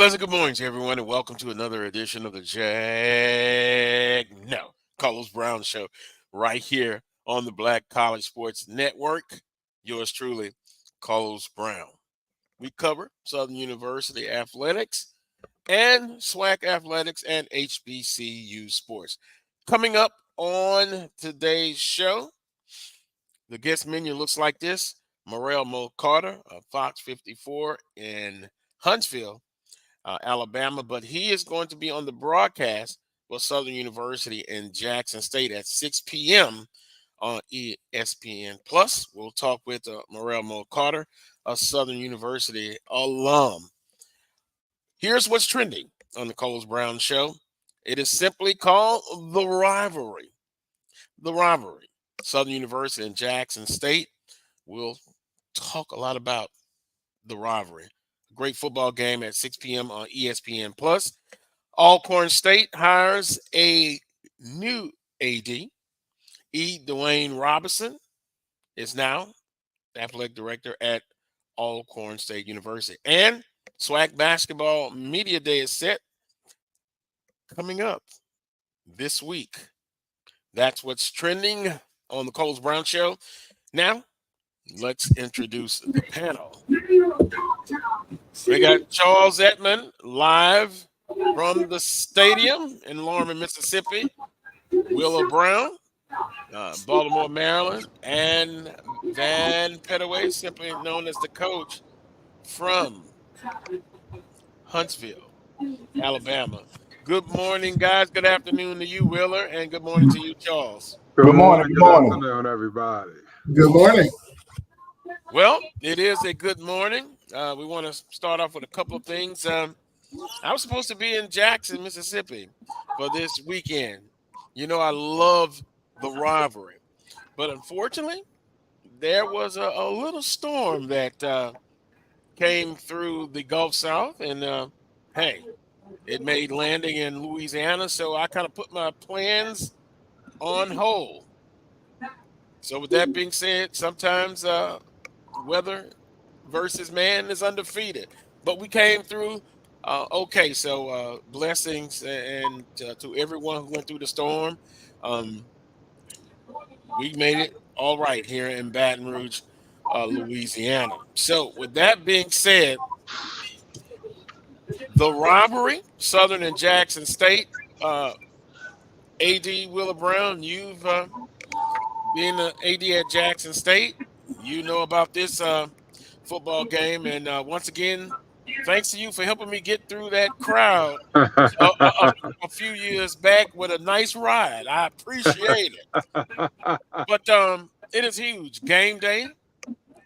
pleasant good morning to everyone, and welcome to another edition of the Carlos Brown Show right here on the Black College Sports Network. Yours truly, Carlos Brown. We cover Southern University athletics and SWAC athletics and HBCU sports. Coming up on today's show, the guest menu looks like this. Morrell Mo Carter of Fox 54 in Huntsville, Alabama, but he is going to be on the broadcast for Southern University and Jackson State at 6 p.m. on ESPN Plus. We'll talk with Morrell Mo Carter, a Southern University alum. Here's what's trending on the Carlos Brown Show. It is simply called The Rivalry. The Rivalry. Southern University and Jackson State. We'll talk a lot about the rivalry. Great football game at 6 p.m. on ESPN Plus. Alcorn State hires a new A.D. Dwayne Robinson is now athletic director at Alcorn State University. And SWAC Basketball Media Day is set coming up this week. That's what's trending on the Carlos Brown Show. Now, let's introduce the panel. We got Charles Edmond live from the stadium in Lorman, Mississippi. Willa Brown, Baltimore, Maryland, and Vann Pettaway, simply known as the coach, from Huntsville, Alabama. Good morning, guys. Good afternoon to you, Willer, and good morning to you, Charles. Good morning. Good afternoon, everybody. Good morning. Well, it is a good morning. We want to start off with a couple of things. I was supposed to be in Jackson, Mississippi for this weekend. You know, I love the rivalry. But unfortunately, there was a little storm that came through the Gulf South. And, hey, it made landing in Louisiana. So I kind of put my plans on hold. So with that being said, sometimes weather versus man is undefeated. But we came through okay. So blessings and to everyone who went through the storm. We made it all right here in Baton Rouge, Louisiana. So with that being said, the rivalry, Southern and Jackson State, A.D. Willa Brown, you've been an A.D. at Jackson State. You know about this football game. And once again, thanks to you for helping me get through that crowd a few years back with a nice ride. I appreciate it. But it is huge. Game day.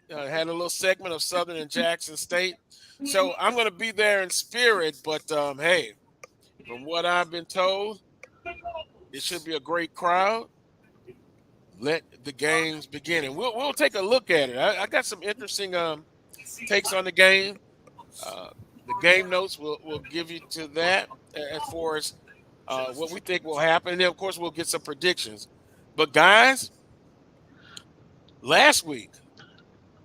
Had a little segment of Southern and Jackson State. So I'm going to be there in spirit. But, hey, from what I've been told, it should be a great crowd. Let the games begin. And we'll take a look at it. I got some interesting takes on the game. The game notes will give you to that as far as what we think will happen. And then, of course, we'll get some predictions. But, guys, last week,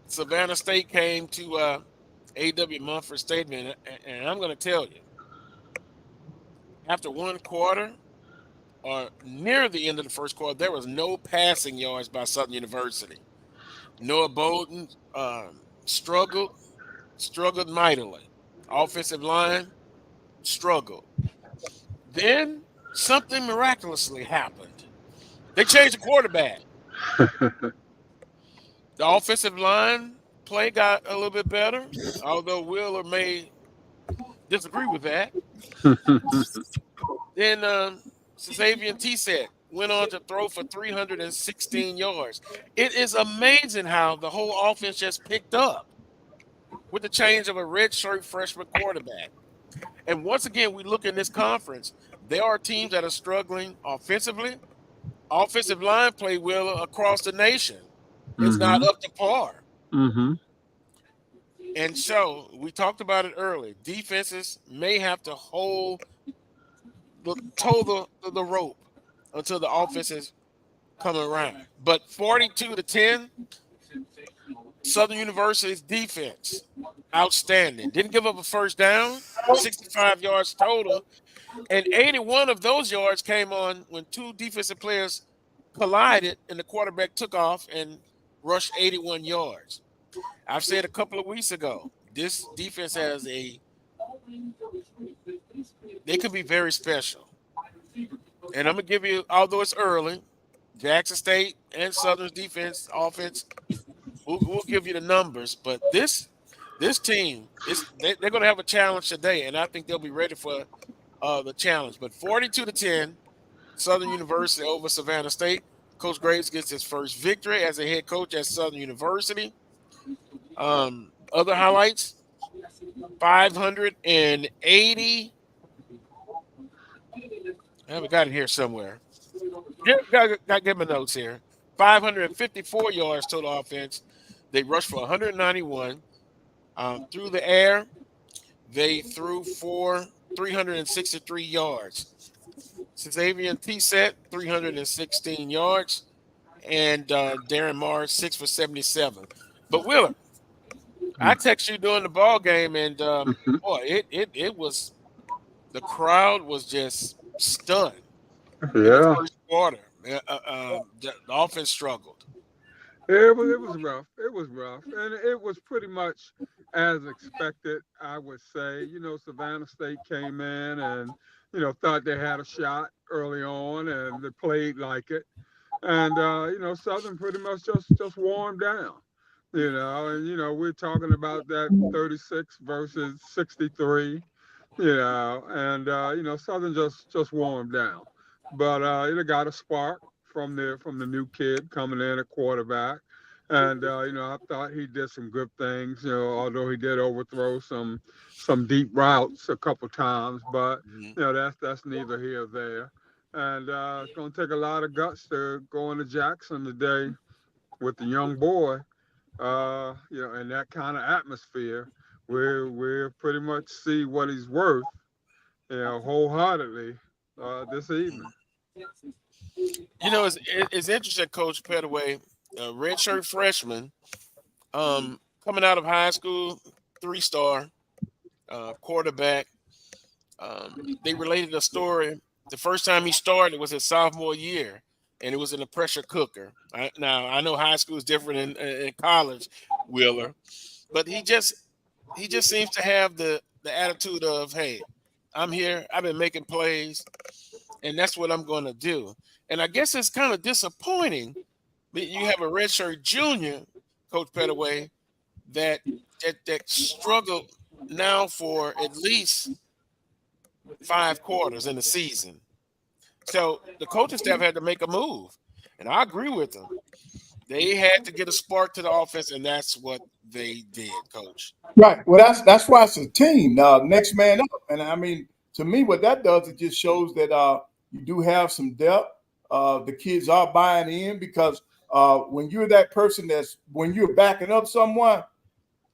Savannah State came to A.W. Mumford Stadium, and I'm going to tell you, after one quarter or near the end of the first quarter, there was no passing yards by Southern University. Noah Bowden struggled mightily. Offensive line struggled. Then something miraculously happened. They changed the quarterback. The offensive line play got a little bit better, although Willer may disagree with that. Then Xavier T-Set went on to throw for 316 yards. It is amazing how the whole offense just picked up with the change of a redshirt freshman quarterback. And once again, we look in this conference, there are teams that are struggling offensively. Offensive line play well across the nation. It's not up to par. And so we talked about it early. Defenses may have to toe the rope until the offenses come around. But 42-10, Southern University's defense, outstanding. Didn't give up a first down, 65 yards total, and 81 of those yards came on when two defensive players collided and the quarterback took off and rushed 81 yards. I've said a couple of weeks ago, this defense they could be very special. And I'm going to give you, although it's early, Jackson State and Southern's defense, offense, we'll give you the numbers. But this team, they're going to have a challenge today, and I think they'll be ready for the challenge. But 42-10, Southern University over Savannah State. Coach Graves gets his first victory as a head coach at Southern University. Other highlights, 580. We got it here somewhere. Got to get my notes here. 554 yards total offense. They rushed for 191. Through the air, they threw for 363 yards. Xavier T-Set, 316 yards. And Darren Mars, 6 for 77. But Willer, I text you during the ball game, and boy, it was the crowd was just stunned. Yeah. In the first quarter, the offense struggled. It was rough. It was rough, and it was pretty much as expected. I would say, Savannah State came in and thought they had a shot early on, and they played like it. And Southern pretty much just warmed down. And we're talking about that 36 versus 63. Southern just warmed down, but it got a spark from the new kid coming in at quarterback, and I thought he did some good things. Although he did overthrow some deep routes a couple times, but that's neither here or there. And it's going to take a lot of guts to go into Jackson today with the young boy, in that kind of atmosphere. We'll pretty much see what he's worth, wholeheartedly this evening. It's interesting, Coach Pettaway, redshirt freshman, coming out of high school, 3-star quarterback. They related a story. The first time he started was his sophomore year, and it was in a pressure cooker. Now, I know high school is different in college, Wheeler, but he just seems to have the attitude of, hey, I'm here, I've been making plays, and that's what I'm going to do. And I guess it's kind of disappointing that you have a redshirt junior, Coach Pettaway, that struggled now for at least 5 quarters in the season. So the coaching staff had to make a move, and I agree with them. They had to get a spark to the offense, and that's what they did, Coach. Right. Well, that's why it's a team. Next man up. And I mean, to me, what that does, it just shows that you do have some depth. The kids are buying in because when you're that person when you're backing up someone,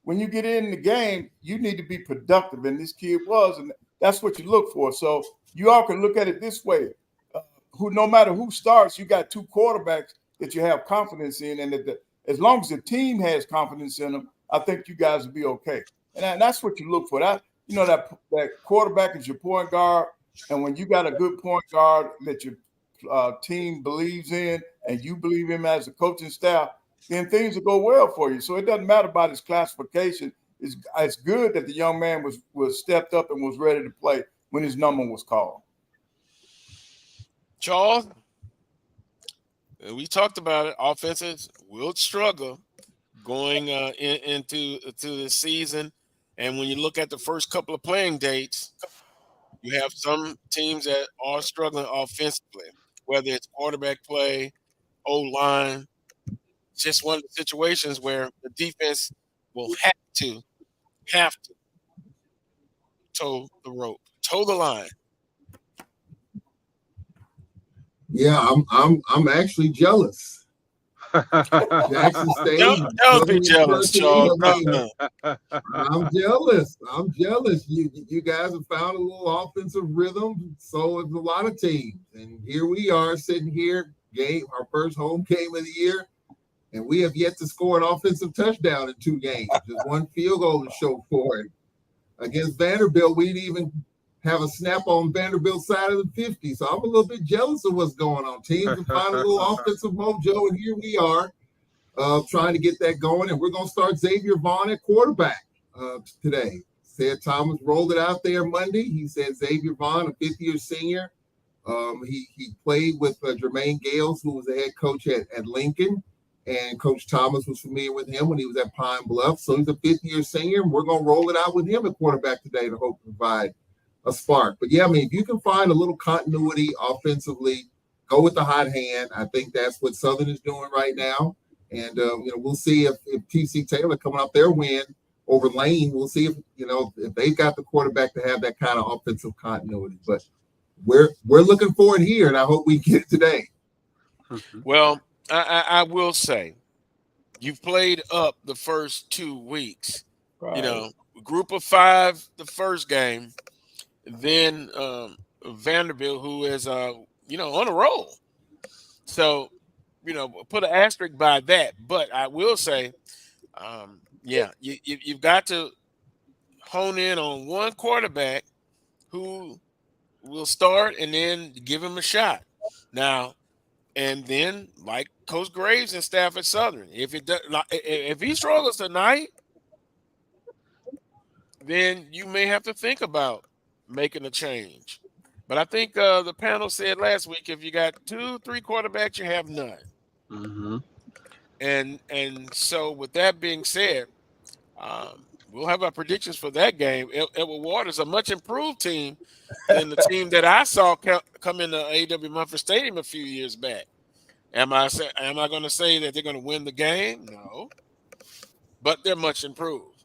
when you get in the game, you need to be productive. And this kid was, and that's what you look for. So you all can look at it this way. No matter who starts, you got 2 quarterbacks that you have confidence in. And as long as the team has confidence in them, I think you guys will be okay. And that's what you look for. That quarterback is your point guard. And when you got a good point guard that your team believes in and you believe him as a coaching staff, then things will go well for you. So it doesn't matter about his classification. It's good that the young man was stepped up and was ready to play when his number was called. Charles, we talked about it. Offenses will struggle going into the season. And when you look at the first couple of playing dates, you have some teams that are struggling offensively, whether it's quarterback play, O-line. It's just one of the situations where the defense will have to toe the rope, toe the line. Yeah, I'm actually jealous. Jackson State. Don't be jealous, Charles. I'm jealous. You guys have found a little offensive rhythm. So it's a lot of teams, and here we are sitting here. Our first home game of the year. And we have yet to score an offensive touchdown in 2 games. Just 1 field goal to show for it. Against Vanderbilt, we didn't even have a snap on Vanderbilt's side of the 50. So I'm a little bit jealous of what's going on. Teams are finding a little offensive mojo, and here we are trying to get that going. And we're going to start Xavier Vaughn at quarterback today. Said Thomas rolled it out there Monday. He said Xavier Vaughn, a 5th-year senior. He played with Jermaine Gales, who was the head coach at Lincoln. And Coach Thomas was familiar with him when he was at Pine Bluff. So he's a 5th-year senior, and we're going to roll it out with him at quarterback today to hope to provide a spark. But, yeah, I mean, if you can find a little continuity offensively, go with the hot hand. I think that's what Southern is doing right now. And, we'll see if T.C. Taylor coming off their win over Lane, we'll see if they've got the quarterback to have that kind of offensive continuity. But we're looking for it here, and I hope we get it today. Well, I will say, you've played up the first 2 weeks. Right. Group of 5 the first game, then Vanderbilt, who is on a roll. So, put an asterisk by that. But I will say, you've got to hone in on one quarterback who will start and then give him a shot. Now, and then, like Coach Graves and staff at Southern, if he struggles tonight, then you may have to think about making a change. But I think the panel said last week, if you got 2-3 quarterbacks, you have none. Mm-hmm. And so with that being said, we'll have our predictions for that game. Edward Waters, a much improved team than the team that I saw come into A.W. Mumford Stadium a few years back. Am I going to say that they're going to win the game? No. But they're much improved.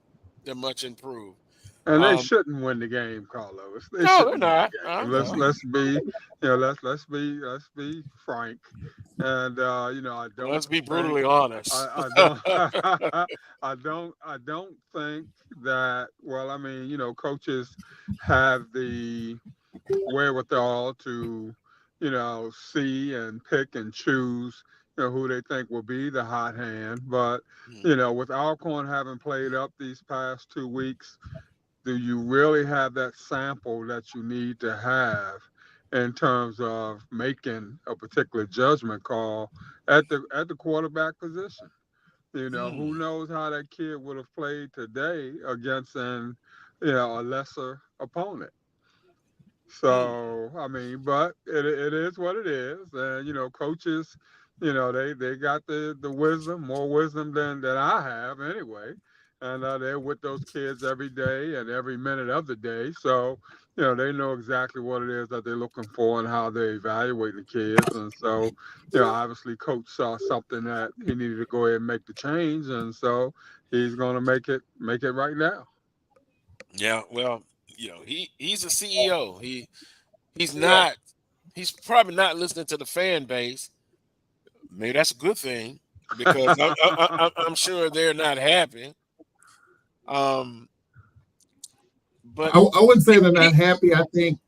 And they shouldn't win the game, Carlos. They're not. Let's be frank. And I don't. Let's be brutally honest. I don't. I don't think that. Well, I mean, coaches have the wherewithal to, see and pick and choose, who they think will be the hot hand. But with Alcorn having played up these past 2 weeks, do you really have that sample that you need to have in terms of making a particular judgment call at the quarterback position? Who knows how that kid would have played today against a lesser opponent. So, I mean, but it is what it is. And, coaches, they got the wisdom, more wisdom than I have anyway. And they're with those kids every day and every minute of the day. So, they know exactly what it is that they're looking for and how they evaluate the kids. And so, obviously Coach saw something that he needed to go ahead and make the change. And so he's going to make it right now. Yeah, well, he's a CEO. He's probably not listening to the fan base. Maybe that's a good thing because I'm sure they're not happy. But I wouldn't say they're not happy. I think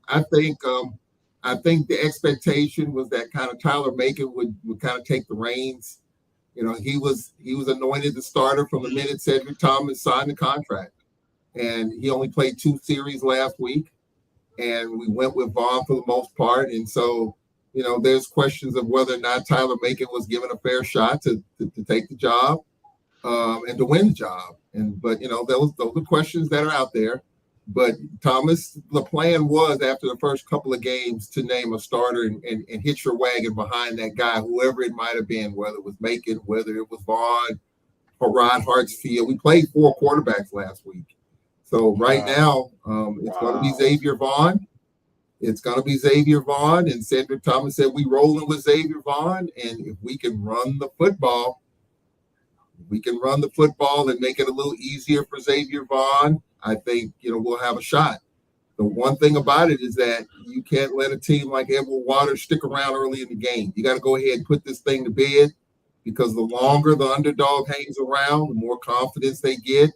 the expectation was that kind of Tyler Macon would kind of take the reins. He was anointed the starter from the minute Cedric Thomas signed the contract, and he only played 2 series last week, and we went with Vaughn for the most part. And so, there's questions of whether or not Tyler Macon was given a fair shot to take the job and to win the job. But those are questions that are out there. But Thomas, the plan was after the first couple of games to name a starter and hitch your wagon behind that guy, whoever it might have been, whether it was Macon, whether it was Vaughn or Rod Hartsfield. We played 4 quarterbacks last week. So right now, it's going to be Xavier Vaughn. And Cedric Thomas said, we rolling with Xavier Vaughn. And if we can run the football, and make it a little easier for Xavier Vaughn, I think, we'll have a shot. The one thing about it is that you can't let a team like Edward Waters stick around early in the game. You got to go ahead and put this thing to bed because the longer the underdog hangs around, the more confidence they get.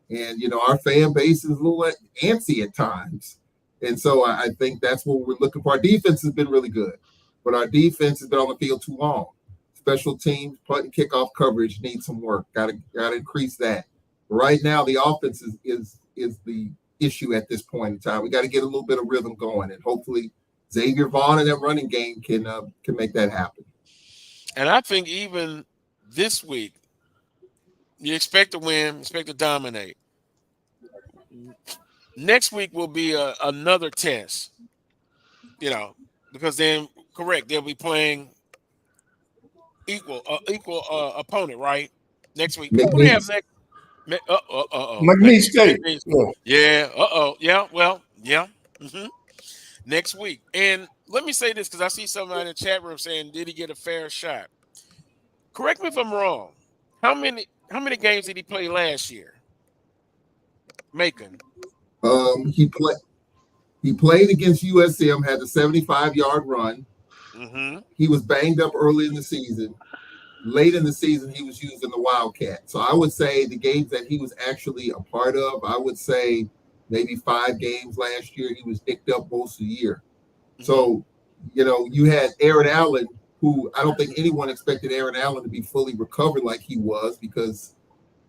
And, our fan base is a little antsy at times. And so I think that's what we're looking for. Our defense has been really good, but our defense has been on the field too long. special teams, punt and kickoff coverage needs some work. Got to increase that. Right now, the offense is the issue at this point in time. We got to get a little bit of rhythm going, and hopefully Xavier Vaughn and that running game can make that happen. And I think even this week, you expect to win, expect to dominate. Next week will be another test, because then, correct, they'll be playing equal opponent, right? Next week. Who do they have next? McNeese State. Yeah. Yeah. Well, yeah. Next week. And let me say this, because I see somebody in the chat room saying, did he get a fair shot? Correct me if I'm wrong. How many games did he play last year? Macon. He played against USM, had the 75-yard run. He was banged up early in the season. Late in the season, he was using the Wildcat. So I would say the games that he was actually a part of, I would say maybe 5 games last year. He was nicked up most of the year. So, you had Aaron Allen, who I don't think anyone expected Aaron Allen to be fully recovered like he was, because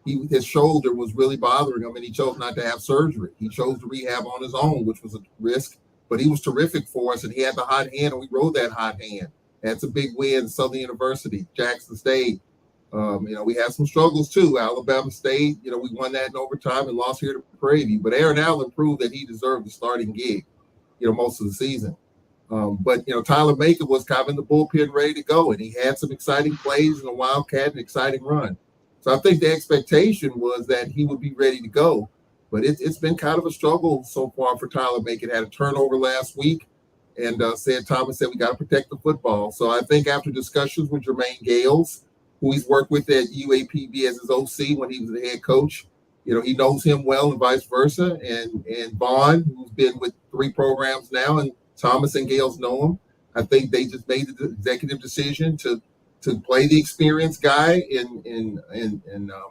his shoulder was really bothering him, and he chose not to have surgery. He chose to rehab on his own, which was a risk, but he was terrific for us, and he had the hot hand, and we rode that hot hand. That's a big win. Southern University, Jackson State. We had some struggles too. Alabama State, we won that in overtime and lost here to Prairie. But Aaron Allen proved that he deserved the starting gig, most of the season. But Tyler Macon was kind of in the bullpen ready to go, and he had some exciting plays in a Wildcat and exciting run. So I think the expectation was that he would be ready to go. But it's been kind of a struggle so far for Tyler Macon. Had a turnover last week. And Thomas said we got to protect the football. So I think after discussions with Jermaine Gales, who he's worked with at UAPB as his OC when he was the head coach, he knows him well and vice versa. And Vaughn, who's been with 3 programs now, and Thomas and Gales know him. I think they just made the executive decision to play the experienced guy, and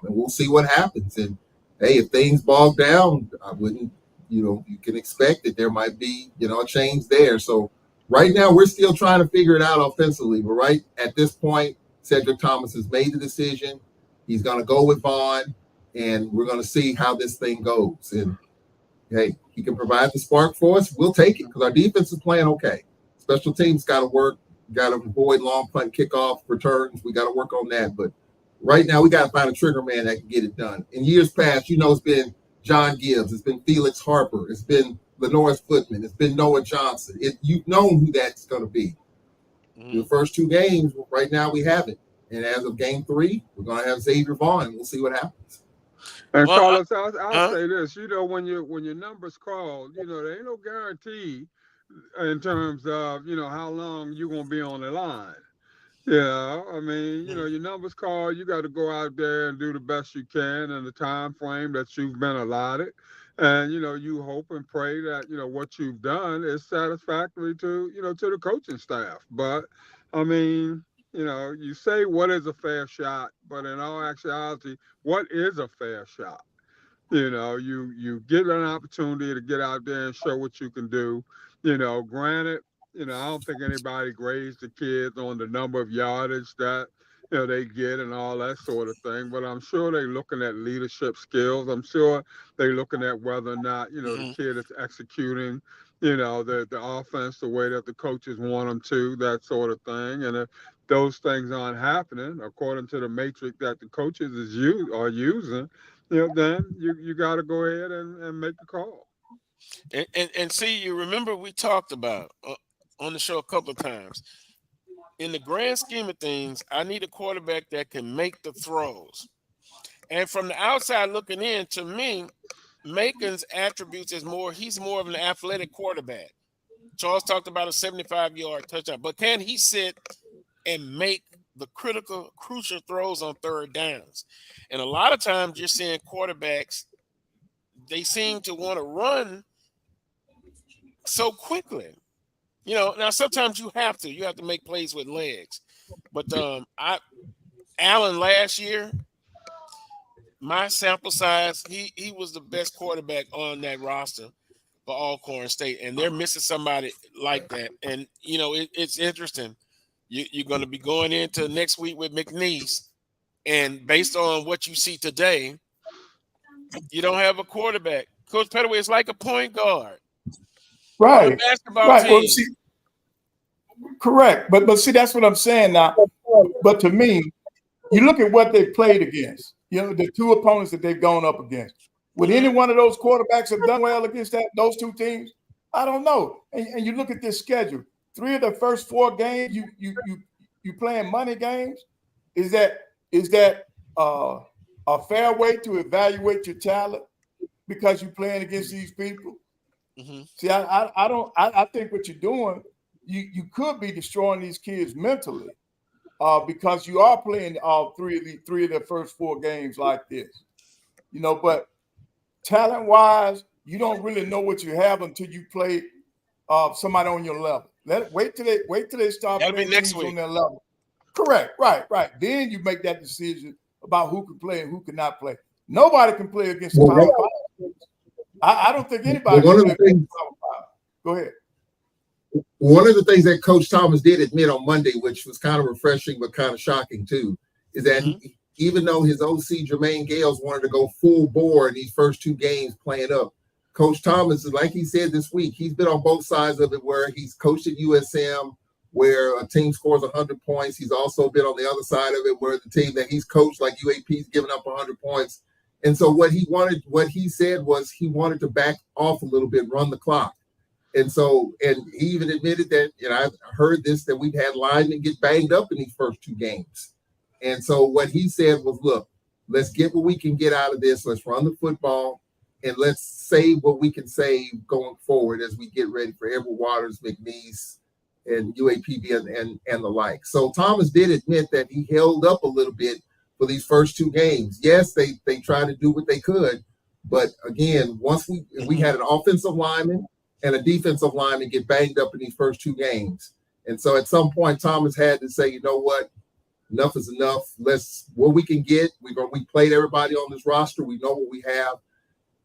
we'll see what happens. And hey, if things bog down, I wouldn't. You can expect that there might be, a change there. So right now we're still trying to figure it out offensively. But right at this point, Cedric Thomas has made the decision. He's going to go with Vaughn, and we're going to see how this thing goes. And, hey, he can provide the spark for us. We'll take it because our defense is playing okay. Special teams got to work, got to avoid long punt kickoff returns. We got to work on that. But right now we got to find a trigger man that can get it done. In years past, it's been John Gibbs, it's been Felix Harper, it's been Lenoris Footman, it's been Noah Johnson. You've known who that's going to be. The first 2 games, right now we have it. And as of game 3, we're going to have Xavier Vaughn. We'll see what happens. And Carlos, I'll say this, when your number's called, there ain't no guarantee in terms of, how long you're going to be on the line. Your number's called. You got to go out there and do the best you can in the time frame that you've been allotted. And, you hope and pray that, what you've done is satisfactory to the coaching staff. But, you say what is a fair shot, but in all actuality, what is a fair shot? You get an opportunity to get out there and show what you can do. Granted, I don't think anybody grades the kids on the number of yardage that, they get and all that sort of thing. But I'm sure they're looking at leadership skills. I'm sure they're looking at whether or not, the kid is executing, the offense the way that the coaches want them to, that sort of thing. And if those things aren't happening, according to the matrix that the coaches are using, then you got to go ahead and make the call. And see, you remember we talked about on the show a couple of times. In the grand scheme of things, I need a quarterback that can make the throws. And from the outside looking in, to me, Macon's attributes he's more of an athletic quarterback. Charles talked about a 75-yard touchdown, but can he sit and make the crucial throws on third downs? And a lot of times you're seeing quarterbacks, they seem to want to run so quickly. Now sometimes you have to make plays with legs. But Allen last year, my sample size, he was the best quarterback on that roster for Alcorn State, and they're missing somebody like that. And it's interesting. You're going to be going into next week with McNeese, and based on what you see today, you don't have a quarterback. Coach Pettaway is like a point guard on a Right. basketball Right. team. Well, see, correct. But see, that's what I'm saying now. But to me, you look at what they played against, the two opponents that they've gone up against. Would any one of those quarterbacks have done well against those two teams? I don't know. And you look at this schedule. 3 of the first 4 games, you playing money games. Is that a fair way to evaluate your talent because you're playing against these people? Mm-hmm. See, I think what you're doing, you could be destroying these kids mentally. Because you are playing all three of their first 4 games like this, but talent-wise, you don't really know what you have until you play somebody on your level. Wait till they start playing teams on their level. Correct, right. Then you make that decision about who can play and who cannot play. Nobody can play against the Power 5. I don't think anybody can play against the Power 5. Go ahead. One of the things that Coach Thomas did admit on Monday, which was kind of refreshing but kind of shocking too, is that even though his OC Jermaine Gales wanted to go full bore in these first 2 games playing up, Coach Thomas, like he said this week, he's been on both sides of it where he's coached at USM where a team scores 100 points. He's also been on the other side of it where the team that he's coached, like UAP's giving up 100 points. And so what he said was he wanted to back off a little bit, run the clock. And he even admitted that, I heard this, that we've had linemen get banged up in these first 2 games. And so what he said was, look, let's get what we can get out of this. Let's run the football and let's save what we can save going forward as we get ready for Edward Waters, McNeese, and UAPB and the like. So Thomas did admit that he held up a little bit for these first 2 games. Yes, they tried to do what they could. But again, once we had an offensive lineman and a defensive lineman get banged up in these first 2 games. And so at some point, Thomas had to say, you know what? Enough is enough. What we can get. We played everybody on this roster. We know what we have.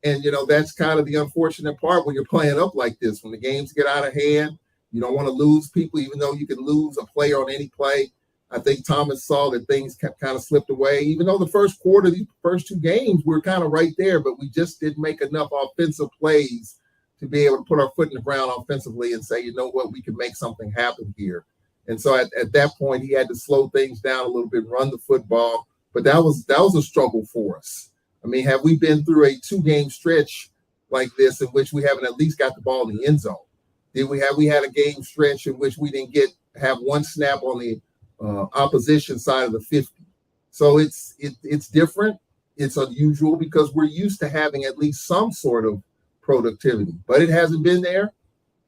And, that's kind of the unfortunate part when you're playing up like this. When the games get out of hand, you don't want to lose people, even though you can lose a player on any play. I think Thomas saw that things kind of slipped away. Even though the first quarter, these first 2 games, we were kind of right there, but we just didn't make enough offensive plays to be able to put our foot in the ground offensively and say, you know what, we can make something happen here. And so at that point, he had to slow things down a little bit, run the football. But that was a struggle for us. I mean, have we been through a 2-game stretch like this in which we haven't at least got the ball in the end zone? We had a game stretch in which we didn't have 1 snap on the opposition side of the 50. So it's different. It's unusual because we're used to having at least some sort of productivity, but it hasn't been there.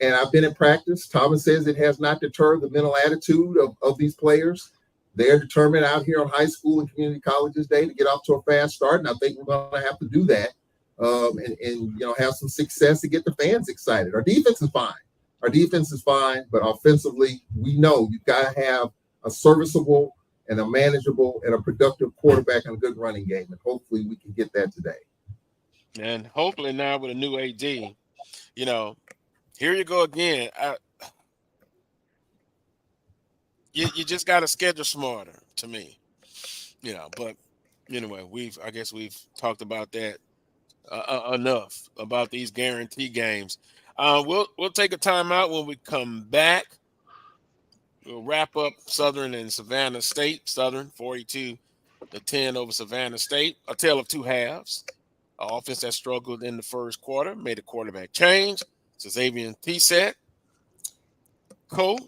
And I've been in practice. Thomas says it has not deterred the mental attitude of these players. They're determined out here on high school and community colleges day to get off to a fast start. And I think we're going to have to do that and have some success to get the fans excited. Our defense is fine. But offensively, we know you've got to have a serviceable and a manageable and a productive quarterback and a good running game. And hopefully we can get that today. And hopefully now with a new AD, here you go again. You just got to schedule smarter to me, But anyway, we've talked about that enough about these guarantee games. We'll take a timeout. When we come back, we'll wrap up Southern and Savannah State. Southern 42-10 over Savannah State. A tale of 2 halves. An offense that struggled in the first quarter made a quarterback change. So Xavier T-Set,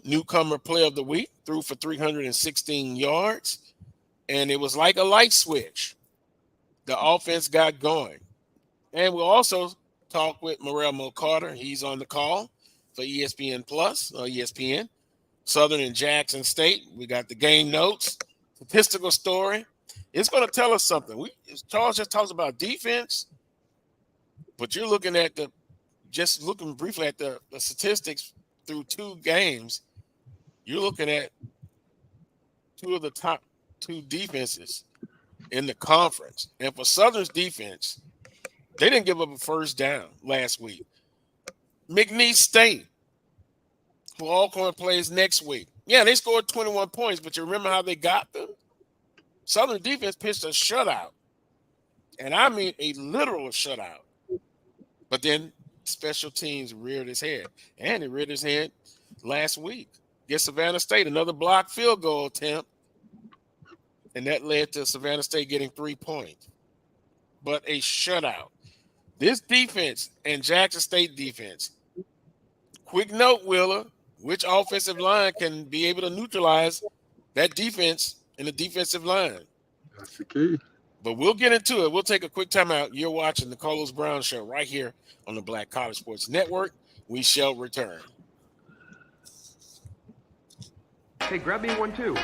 newcomer player of the week, threw for 316 yards, and it was like a light switch. The offense got going. And we'll also talk with Morrell Mo Carter. He's on the call for ESPN Plus, or ESPN. Southern and Jackson State. We got the game notes, statistical story. It's going to tell us something. Charles just talks about defense, but you're looking at looking briefly at the statistics through 2 games. You're looking at 2 of the top 2 defenses in the conference. And for Southern's defense, they didn't give up a first down last week. McNeese State, who Alcorn plays next week, Yeah, they scored 21 points, but you remember how they got them? Southern defense pitched a shutout. And I mean a literal shutout. But then special teams reared his head. And he reared his head last week against Savannah State, another blocked field goal attempt. And that led to Savannah State getting 3 points. But a shutout. This defense and Jackson State defense. Quick note, Wheeler, which offensive line can be able to neutralize that defense in the defensive line? That's the key. But we'll get into it. We'll take a quick timeout. You're watching the Carlos Brown Show right here on the Black College Sports Network. We shall return. Hey, grab me one too.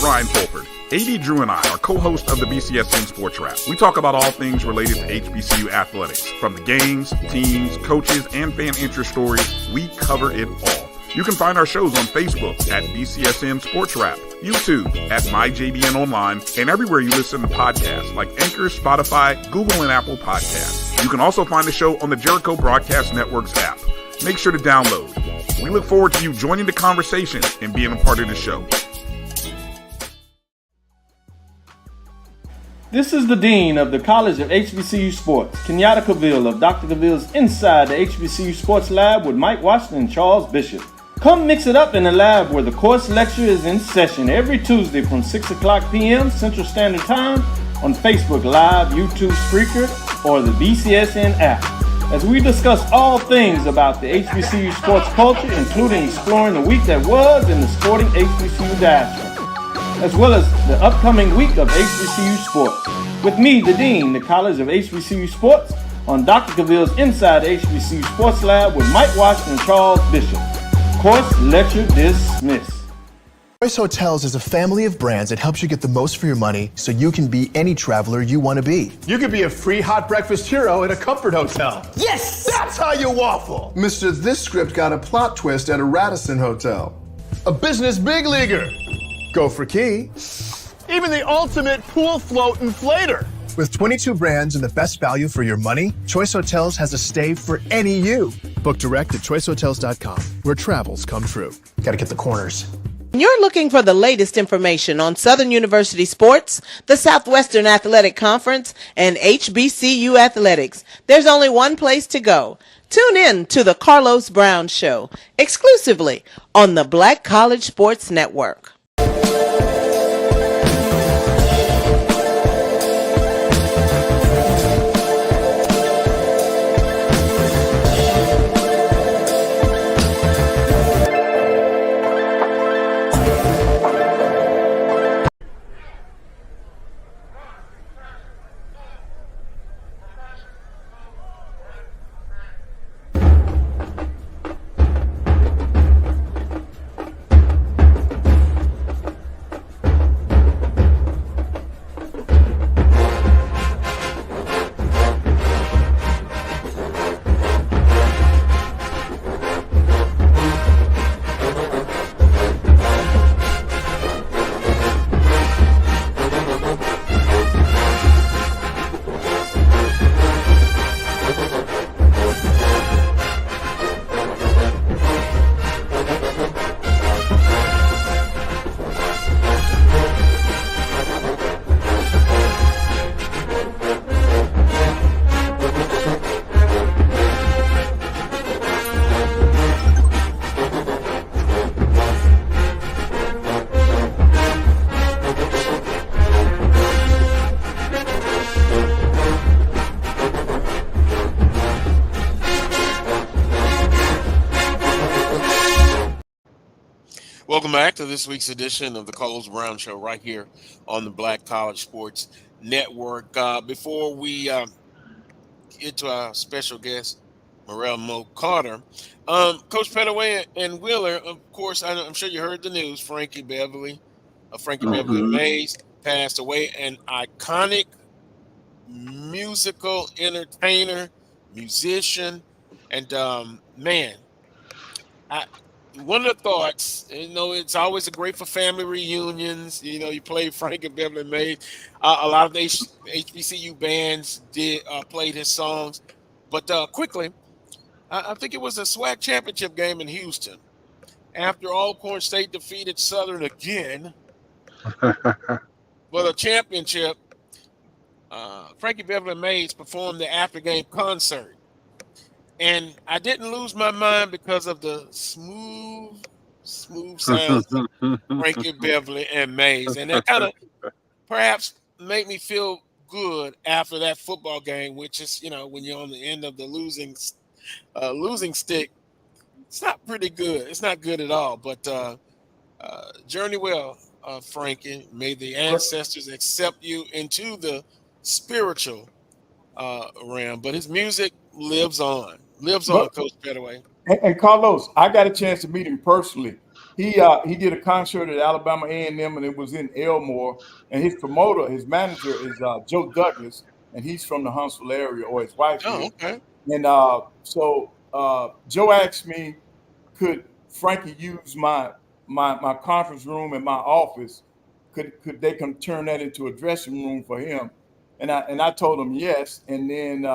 Brian Fulford. A.D. Drew and I are co-hosts of the BCSN Sports Wrap. We talk about all things related to HBCU athletics. From the games, teams, coaches, and fan interest stories, we cover it all. You can find our shows on Facebook at BCSN Sports Wrap, YouTube at MyJBN Online, and everywhere you listen to podcasts like Anchor, Spotify, Google, and Apple Podcasts. You can also find the show on the Jericho Broadcast Network's app. Make sure to download. We look forward to you joining the conversation and being a part of the show. This is the Dean of the College of HBCU Sports, Kenyatta Cavill of Dr. Cavill's Inside the HBCU Sports Lab with Mike Washington and Charles Bishop. Come mix it up in the lab where the course lecture is in session every Tuesday from 6 o'clock p.m. Central Standard Time on Facebook Live, YouTube Spreaker, or the BCSN app. As we discuss all things about the HBCU sports culture, including exploring the week that was in the sporting HBCU diaspora, as well as the upcoming week of HBCU sports. With me, the Dean, the College of HBCU Sports, on Dr. Cavill's Inside HBCU Sports Lab with Mike Washington and Charles Bishop. Course lecture dismissed. Choice Hotels is a family of brands that helps you get the most for your money so you can be any traveler you want to be. You could be a free hot breakfast hero at a comfort hotel. Yes! That's how you waffle. Mister, this script got a plot twist at a Radisson hotel. A business big leaguer. Go for key. Even the ultimate pool float inflator. With 22 brands and the best value for your money, Choice Hotels has a stay for any you. Book direct at choicehotels.com, where travels come true. Gotta get the corners. You're looking for the latest information on Southern University sports, the Southwestern Athletic Conference, and HBCU athletics. There's only one place to go. Tune in to the Carlos Brown Show, exclusively on the Black College Sports Network. Welcome back to this week's edition of the Carlos Brown Show right here on the Black College Sports Network. Before we get to our special guest, Morrell Mo Carter, Coach Pettaway and Wheeler, of course, I'm sure you heard the news. Frankie, Beverly, Frankie Beverly Mays passed away, an iconic musical entertainer, musician, and man, one of the thoughts, it's always great for family reunions. You play Frankie Beverly Mays. A lot of the HBCU bands played his songs, but quickly, I think it was a SWAC championship game in Houston. After Alcorn State defeated Southern again for the championship, Frankie Beverly Mays performed the after-game concert. And I didn't lose my mind because of the smooth sounds of Frankie Beverly and Mays. And that kind of perhaps made me feel good after that football game, which is, when you're on the end of the losing stick, it's not pretty good. It's not good at all. But journey well, Frankie. May the ancestors accept you into the spiritual realm. But his music lives on. Coach Pettaway. And Carlos, I got a chance to meet him personally. He did a concert at Alabama A&M, and it was in Elmore. And his promoter, his manager, is Joe Douglas, and he's from the Huntsville area, or his wife. Oh, okay. And so Joe asked me, could Frankie use my conference room and my office? Could they turn that into a dressing room for him? And I told him yes. And then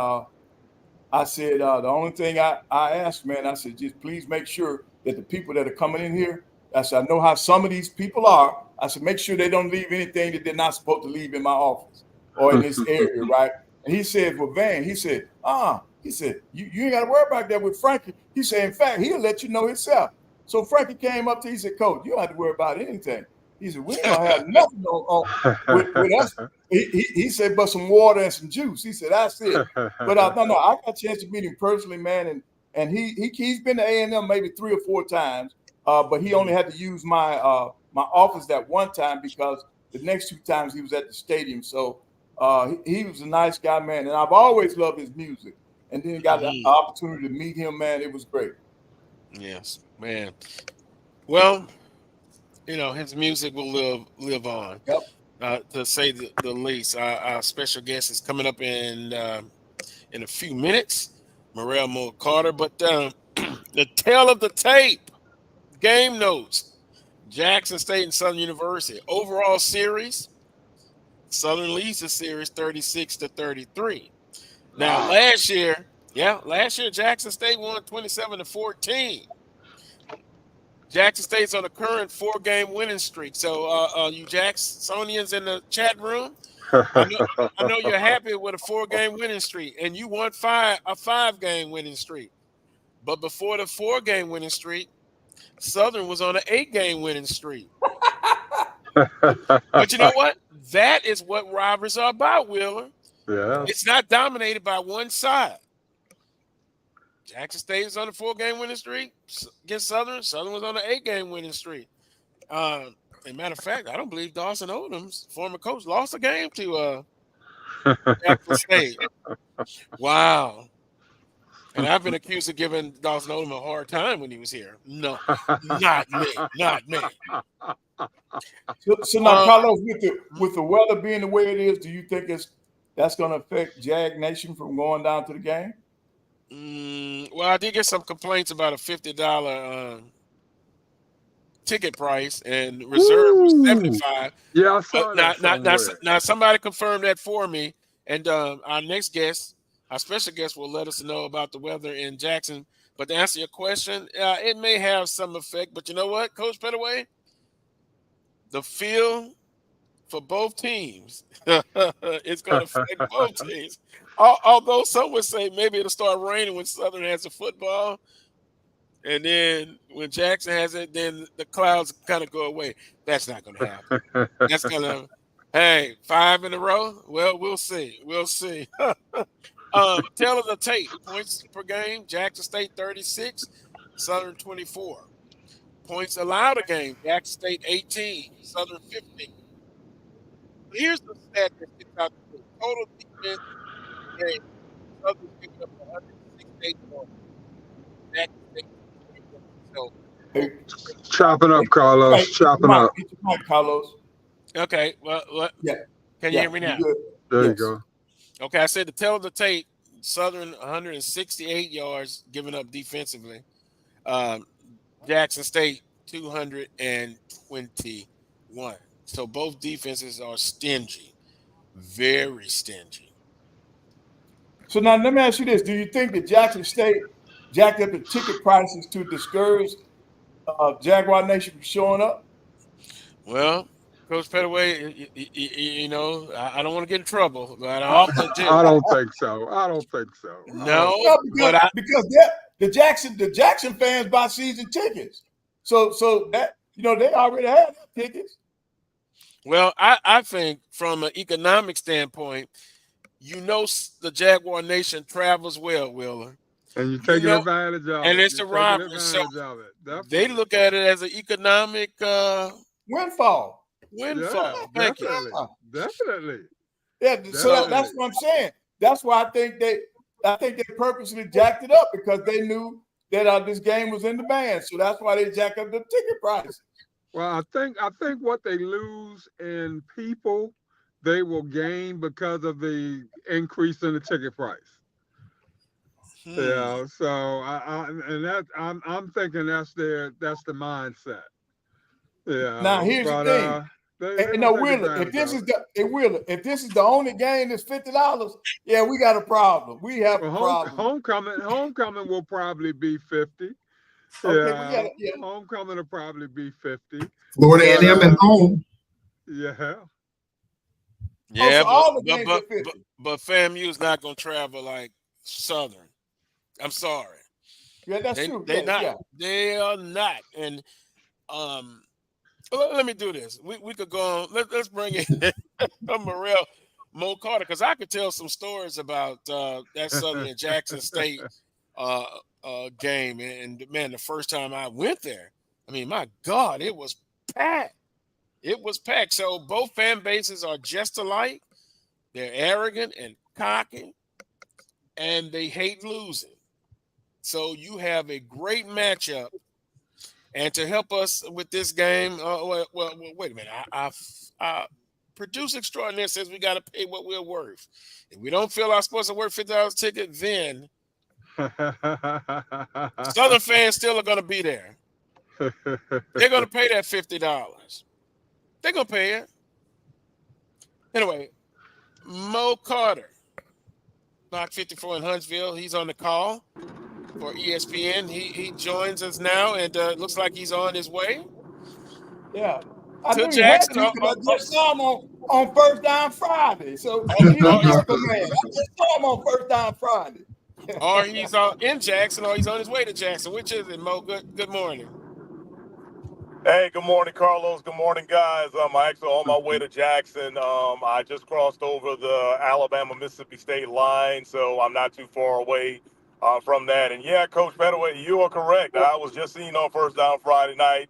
I said, the only thing I asked, man, I said, just please make sure that the people that are coming in here, I said, I know how some of these people are. I said, make sure they don't leave anything that they're not supposed to leave in my office or in this area, right? And he said, well, Vann, he said, you ain't got to worry about that with Frankie. He said, in fact, he'll let you know himself. So Frankie came up to, he said, Coach, you don't have to worry about anything. He said, we ain't gonna have nothing with us. He said, but some water and some juice. He said, that's it. But no, I got a chance to meet him personally, man. And he's been to A&M maybe 3 or 4 times, but he only had to use my office that one time because the next 2 times he was at the stadium. So he was a nice guy, man. And I've always loved his music. And then got the opportunity to meet him, man. It was great. Yes, man. Well, his music will live on. Yep. To say the least. Our special guest is coming up in a few minutes, Morrell Mo Carter. But the tail of the tape, game notes, Jackson State and Southern University. Overall series, Southern leads the series 36-33. Now, last year, Jackson State won 27-14. Jackson State's on a current 4-game winning streak. So, you Jacksonians in the chat room, I know you're happy with a 4-game winning streak, and you want a 5-game winning streak. But before the 4-game winning streak, Southern was on an 8-game winning streak. But you know what? That is what rivalries are about, Wheeler. Yeah. It's not dominated by one side. Jackson State is on a 4-game winning streak against Southern. Southern was on an 8-game winning streak. As a matter of fact, I don't believe Dawson Odom's former coach lost a game to Jackson State. Wow. And I've been accused of giving Dawson Odom a hard time when he was here. No, not me. So now, Carlos, with the weather being the way it is, do you think that's going to affect Jag Nation from going down to the game? Well, I did get some complaints about a $50 ticket price, and reserve was $75. Yeah, I saw that. Now, somebody confirmed that for me, and our next guest, our special guest, will let us know about the weather in Jackson. But to answer your question, it may have some effect. But you know what, Coach Pettaway? The field for both teams is going to affect both teams. Although some would say maybe it'll start raining when Southern has the football, and then when Jackson has it, then the clouds kind of go away. That's not going to happen. That's going to, hey, 5 in a row? Well, we'll see. Tail of the tape, points per game, Jackson State 36, Southern 24. Points allowed a game, Jackson State 18, Southern 15. Here's the stat that sticks out to me. Total defense game, Southern picked up 168 points. Jackson State 21. So, chopping up, Carlos. Chopping up. Carlos. Okay. Well, Yeah. can you hear me now? Good. There Yes. you go. Okay. I said to tell the tape, Southern 168 yards given up defensively. Jackson State 221. So both defenses are stingy, very stingy. So now let me ask you this: do you think that Jackson State jacked up the ticket prices to discourage Jaguar Nation from showing up? Well, Coach Pettaway, you know, I don't want to get in trouble, but I often do. I don't think so. I don't think so. No, Well, but because the Jackson fans buy season tickets, so that they already have tickets. well, I think from an economic standpoint, the Jaguar Nation travels well, Wheeler. And you're taking advantage of it. And it's You're a taking rivalry. So advantage of it. they Definitely. look at it as an economic Windfall. windfall. Thank you. Definitely. Yeah, so that's what I'm saying. That's why I think they purposely jacked it up because they knew that this game was in the band. So that's why they jacked up the ticket price. Well, I think what they lose in people, they will gain because of the increase in the ticket price. Yeah, so I'm thinking that's the mindset. Yeah. Now here's the thing. Wheeler, if this is the only game that's $50, yeah, we got a problem. We have a problem. Homecoming will probably be 50. Okay, Homecoming will probably be 50. Florida A&M at home. Yeah. Yeah, so all the games are 50. But FAMU is not going to travel like Southern. I'm sorry. Yeah, that's true. They're not. Yeah. They are not. And let me do this. We could go on. Let's bring in Morrell Mo Carter because I could tell some stories about that Southern and Jackson State game. And man, the first time I went there, I mean, my God, it was packed. It was packed. So both fan bases are just alike. They're arrogant and cocky, and they hate losing. So you have a great matchup. And to help us with this game, well, wait a minute. I producer extraordinaire says we got to pay what we're worth. If we don't feel our sports are worth $50 ticket, then Southern fans still are going to be there. They're going to pay that $50. They're going to pay it. Anyway, Mo Carter, Block 54 in Huntsville. He's on the call for ESPN. He joins us now, and looks like he's on his way. Yeah. I knew Jackson. I just saw him on First Down Friday. So he's a miracle man. I just saw him on First Down Friday. Or he's in Jackson, or he's on his way to Jackson. Which is it, Mo? Good morning. Hey, good morning, Carlos. Good morning, guys. I'm actually on my way to Jackson. I just crossed over the Alabama-Mississippi State line, so I'm not too far away from that. And yeah, Coach Pettaway, you are correct. I was just seeing on First Down Friday night.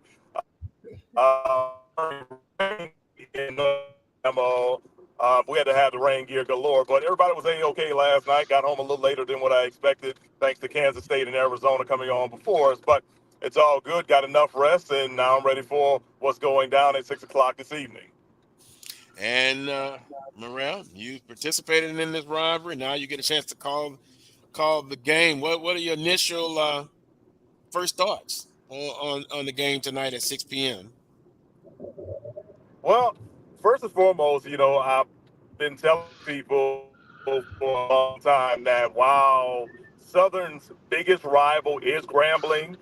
We had to have the rain gear galore, but everybody was A-okay last night. Got home a little later than what I expected, thanks to Kansas State and Arizona coming on before us. But it's all good. Got enough rest, and now I'm ready for what's going down at 6 o'clock this evening. And Morrell, you participated in this rivalry. Now you get a chance to call the game. What are your initial first thoughts on the game tonight at 6 p.m.? Well, first and foremost, I've been telling people for a long time that while Southern's biggest rival is Grambling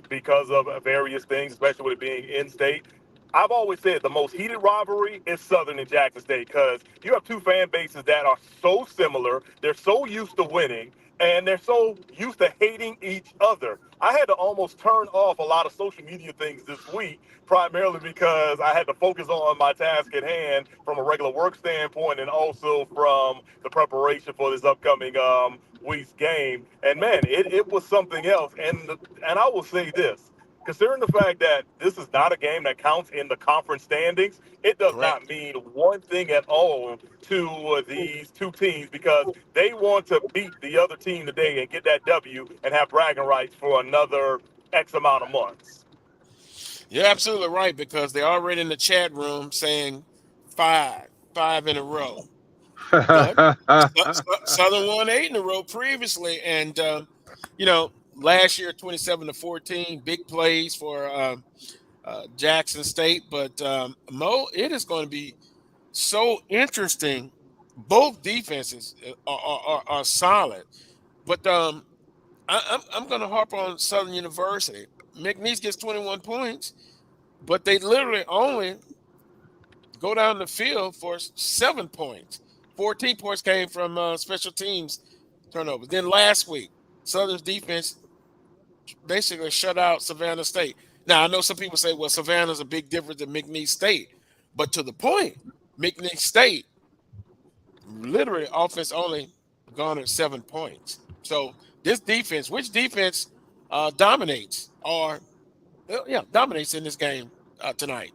because of various things, especially with it being in-state, I've always said the most heated rivalry is Southern and Jackson State because you have two fan bases that are so similar. They're so used to winning, and they're so used to hating each other. I had to almost turn off a lot of social media things this week, primarily because I had to focus on my task at hand from a regular work standpoint and also from the preparation for this upcoming week's game. And, man, it was something else. And I will say this. Considering the fact that this is not a game that counts in the conference standings, it does not mean one thing at all to these two teams because they want to beat the other team today and get that W and have bragging rights for another X amount of months. You're absolutely right because they're already in the chat room saying five in a row. But Southern won 8 in a row previously, and last year 27-14, big plays for Jackson State. But Mo, it is going to be so interesting. Both defenses are solid, but I'm going to harp on Southern University. McNeese gets 21 points, but they literally only go down the field for 7 points. 14 points came from special teams turnovers. Then last week, Southern's defense basically shut out Savannah State. Now, I know some people say, well, Savannah's a big difference than McNeese State. But to the point, McNeese State literally offense only garnered 7 points. So this defense, which defense dominates dominates in this game tonight?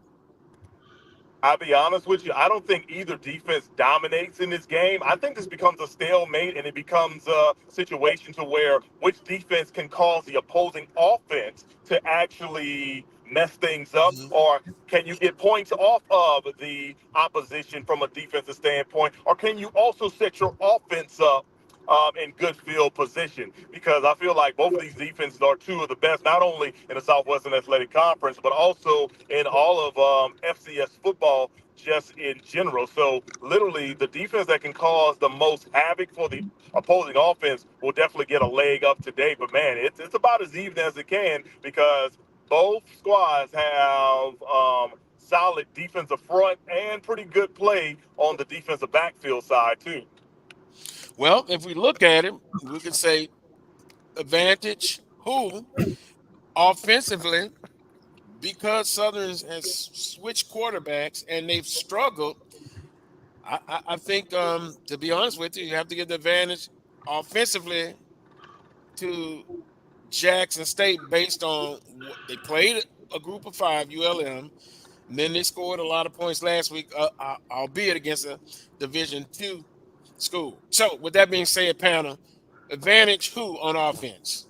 I'll be honest with you. I don't think either defense dominates in this game. I think this becomes a stalemate, and it becomes a situation to where which defense can cause the opposing offense to actually mess things up, or can you get points off of the opposition from a defensive standpoint, or can you also set your offense up in good field position? Because I feel like both of these defenses are two of the best, not only in the Southwestern Athletic Conference, but also in all of FCS football just in general. So literally the defense that can cause the most havoc for the opposing offense will definitely get a leg up today. But man, it's about as even as it can, because both squads have solid defensive front and pretty good play on the defensive backfield side too. Well, if we look at it, we can say advantage who offensively, because Southern has switched quarterbacks and they've struggled. I think, to be honest with you have to give the advantage offensively to Jackson State based on what they played a group of 5, ULM, and then they scored a lot of points last week, albeit against a Division II school. So, with that being said, panel, advantage who on offense?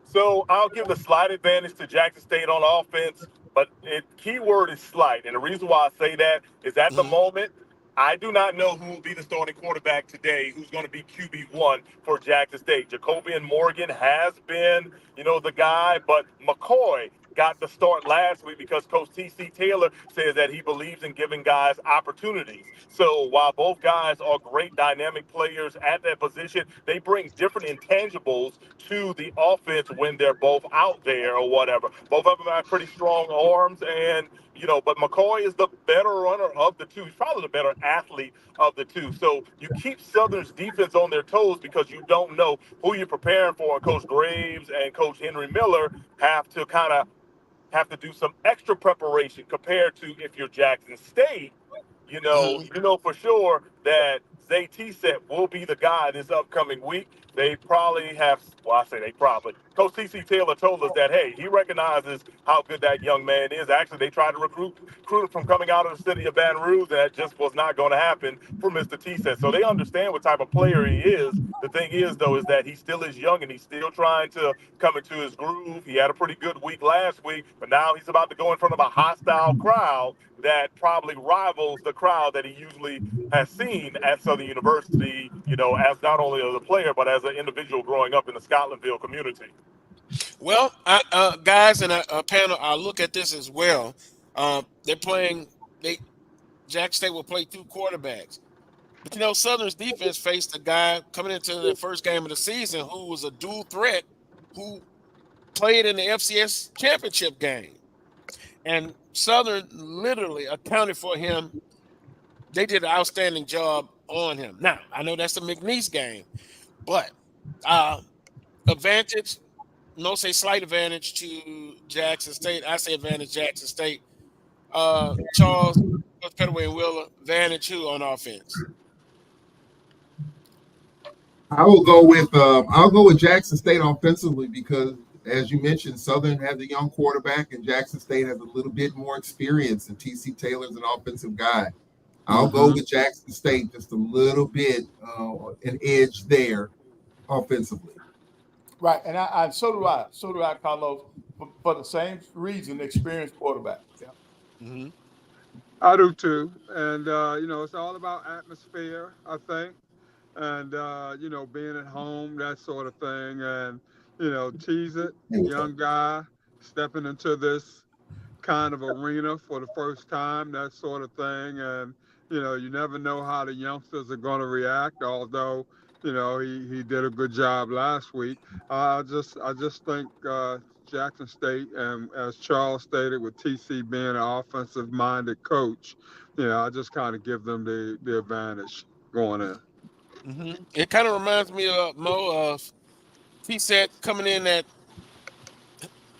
So I'll give the slight advantage to Jackson State on offense, but key word is slight. And the reason why I say that is at the moment, I do not know who will be the starting quarterback today, who's going to be QB1 for Jackson State. Jacobian Morgan has been, the guy, but McCoy got the start last week because Coach T.C. Taylor says that he believes in giving guys opportunities. So while both guys are great dynamic players at that position, they bring different intangibles to the offense when they're both out there or whatever. Both of them have pretty strong arms, and but McCoy is the better runner of the two. He's probably the better athlete of the two. So you keep Southern's defense on their toes because you don't know who you're preparing for. And Coach Graves and Coach Henry Miller have to do some extra preparation compared to if you're Jackson State. You know for sure that Zay T-Set will be the guy this upcoming week. They probably have, well, I say they probably. Coach T.C. Taylor told us that, hey, he recognizes how good that young man is. Actually, they tried to recruit him from coming out of the city of Baton Rouge, and that just was not going to happen for Mr. T-Set. So they understand what type of player he is. The thing is, though, is that he still is young, and he's still trying to come into his groove. He had a pretty good week last week, but now he's about to go in front of a hostile crowd that probably rivals the crowd that he usually has seen at Southern University, as not only as a player, but as an individual growing up in the Scotlandville community. Well, guys, and a panel, I look at this as well. Jackson State will play 2 quarterbacks. But, Southern's defense faced a guy coming into the first game of the season who was a dual threat, who played in the FCS championship game. And Southern literally accounted for him. They did an outstanding job on him. Now, I know that's the McNeese game, but advantage, say slight advantage to Jackson State. I say advantage Jackson State. Charles, Pettaway and Willer, advantage who on offense? I'll go with Jackson State offensively because, as you mentioned, Southern has a young quarterback and Jackson State has a little bit more experience, and T.C. Taylor's an offensive guy. I'll go with Jackson State just a little bit, an edge there offensively. Right, and so do I, Carlos, for the same reason, experienced quarterback. Yeah. I do too. And, it's all about atmosphere, I think. And, being at home, that sort of thing. And, tease it, young guy stepping into this kind of arena for the first time, that sort of thing. And, you never know how the youngsters are going to react, although, he did a good job last week. I just think Jackson State, and as Charles stated, with TC being an offensive minded coach, I just kind of give them the advantage going in. It kind of reminds me of Mo of he said coming in that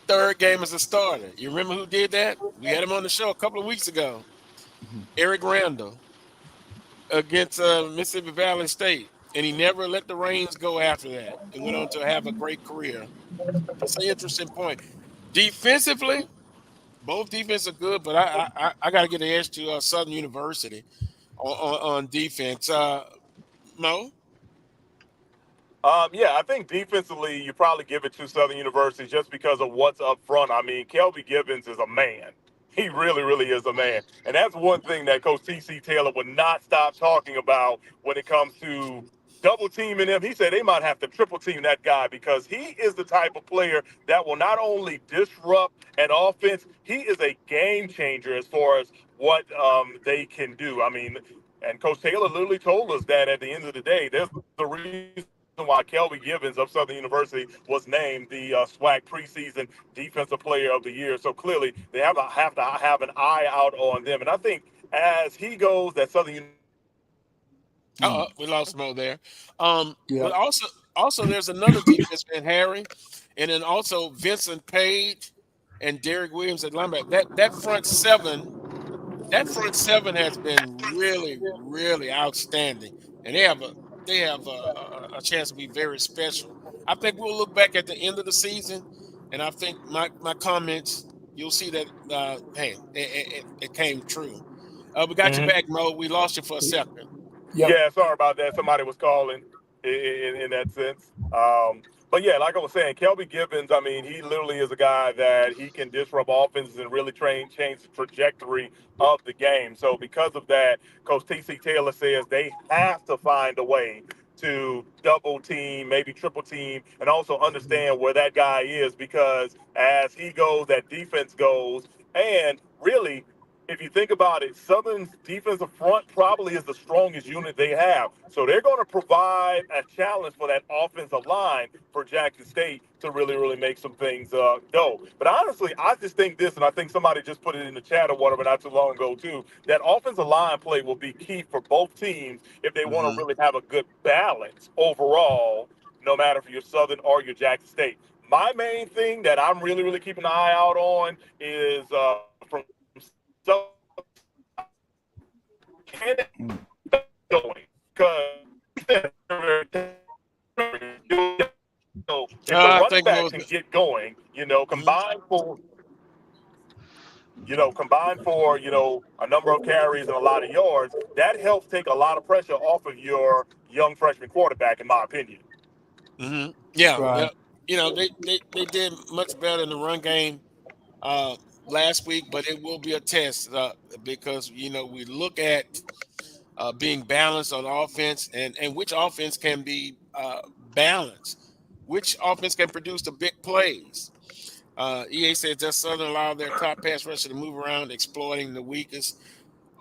third game as a starter. You remember who did that? We had him on the show a couple of weeks ago. Eric Randall against Mississippi Valley State, and he never let the reins go after that and went on to have a great career. That's an interesting point. Defensively, both defenses are good, but I got to get an edge to Southern University on defense. Mo? Yeah, I think defensively you probably give it to Southern University just because of what's up front. I mean, Kelby Gibbons is a man. He really, really is a man. And that's one thing that Coach T.C. Taylor would not stop talking about when it comes to double teaming him. He said they might have to triple team that guy because he is the type of player that will not only disrupt an offense, he is a game changer as far as what they can do. I mean, and Coach Taylor literally told us that at the end of the day, there's the reason why Kelby Gibbons of Southern University was named the SWAC preseason Defensive Player of the Year. So clearly, they have to have an eye out on them. And I think as he goes, that Southern We lost Mo there. But also there's another defense man, Harry, and then also Vincent Page and Derek Williams at linebacker. That front seven has been really, really outstanding, and they have a chance to be very special. I think we'll look back at the end of the season, and I think my comments, you'll see that hey, it came true. We got you back, Mo. We lost you for a second. Yep. Yeah, sorry about that. Somebody was calling in that sense. But yeah, like I was saying, Kelby Gibbons, I mean, he literally is a guy that he can disrupt offenses and really change the trajectory of the game. So because of that, Coach T.C. Taylor says they have to find a way to double team, maybe triple team, and also understand where that guy is because as he goes, that defense goes. And really, if you think about it, Southern's defensive front probably is the strongest unit they have. So they're going to provide a challenge for that offensive line for Jackson State to really, really make some things go. But honestly, I just think this, and I think somebody just put it in the chat or whatever not too long ago too, that offensive line play will be key for both teams if they want to really have a good balance overall, no matter if you're Southern or you're Jackson State. My main thing that I'm really, really keeping an eye out on is from so can it going because if the running back can get going, combined for a number of carries and a lot of yards, that helps take a lot of pressure off of your young freshman quarterback, in my opinion. Yeah, right. They did much better in the run game last week, but it will be a test because we look at being balanced on offense and which offense can be balanced, which offense can produce the big plays. EA says that Southern allowed their top pass rusher to move around, exploiting the weakest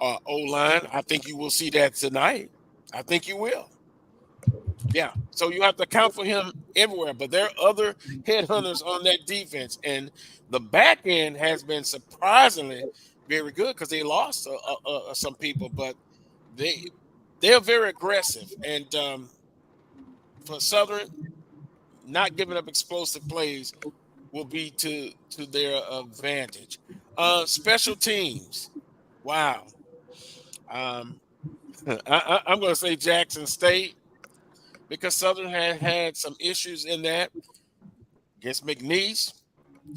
O-line. I think you will see that tonight. I think you will. Yeah, so you have to account for him everywhere, but there are other headhunters on that defense, and the back end has been surprisingly very good because they lost some people, but they're very aggressive, and for Southern, not giving up explosive plays will be to their advantage. Special teams, wow. I'm going to say Jackson State, because Southern had some issues in that against McNeese.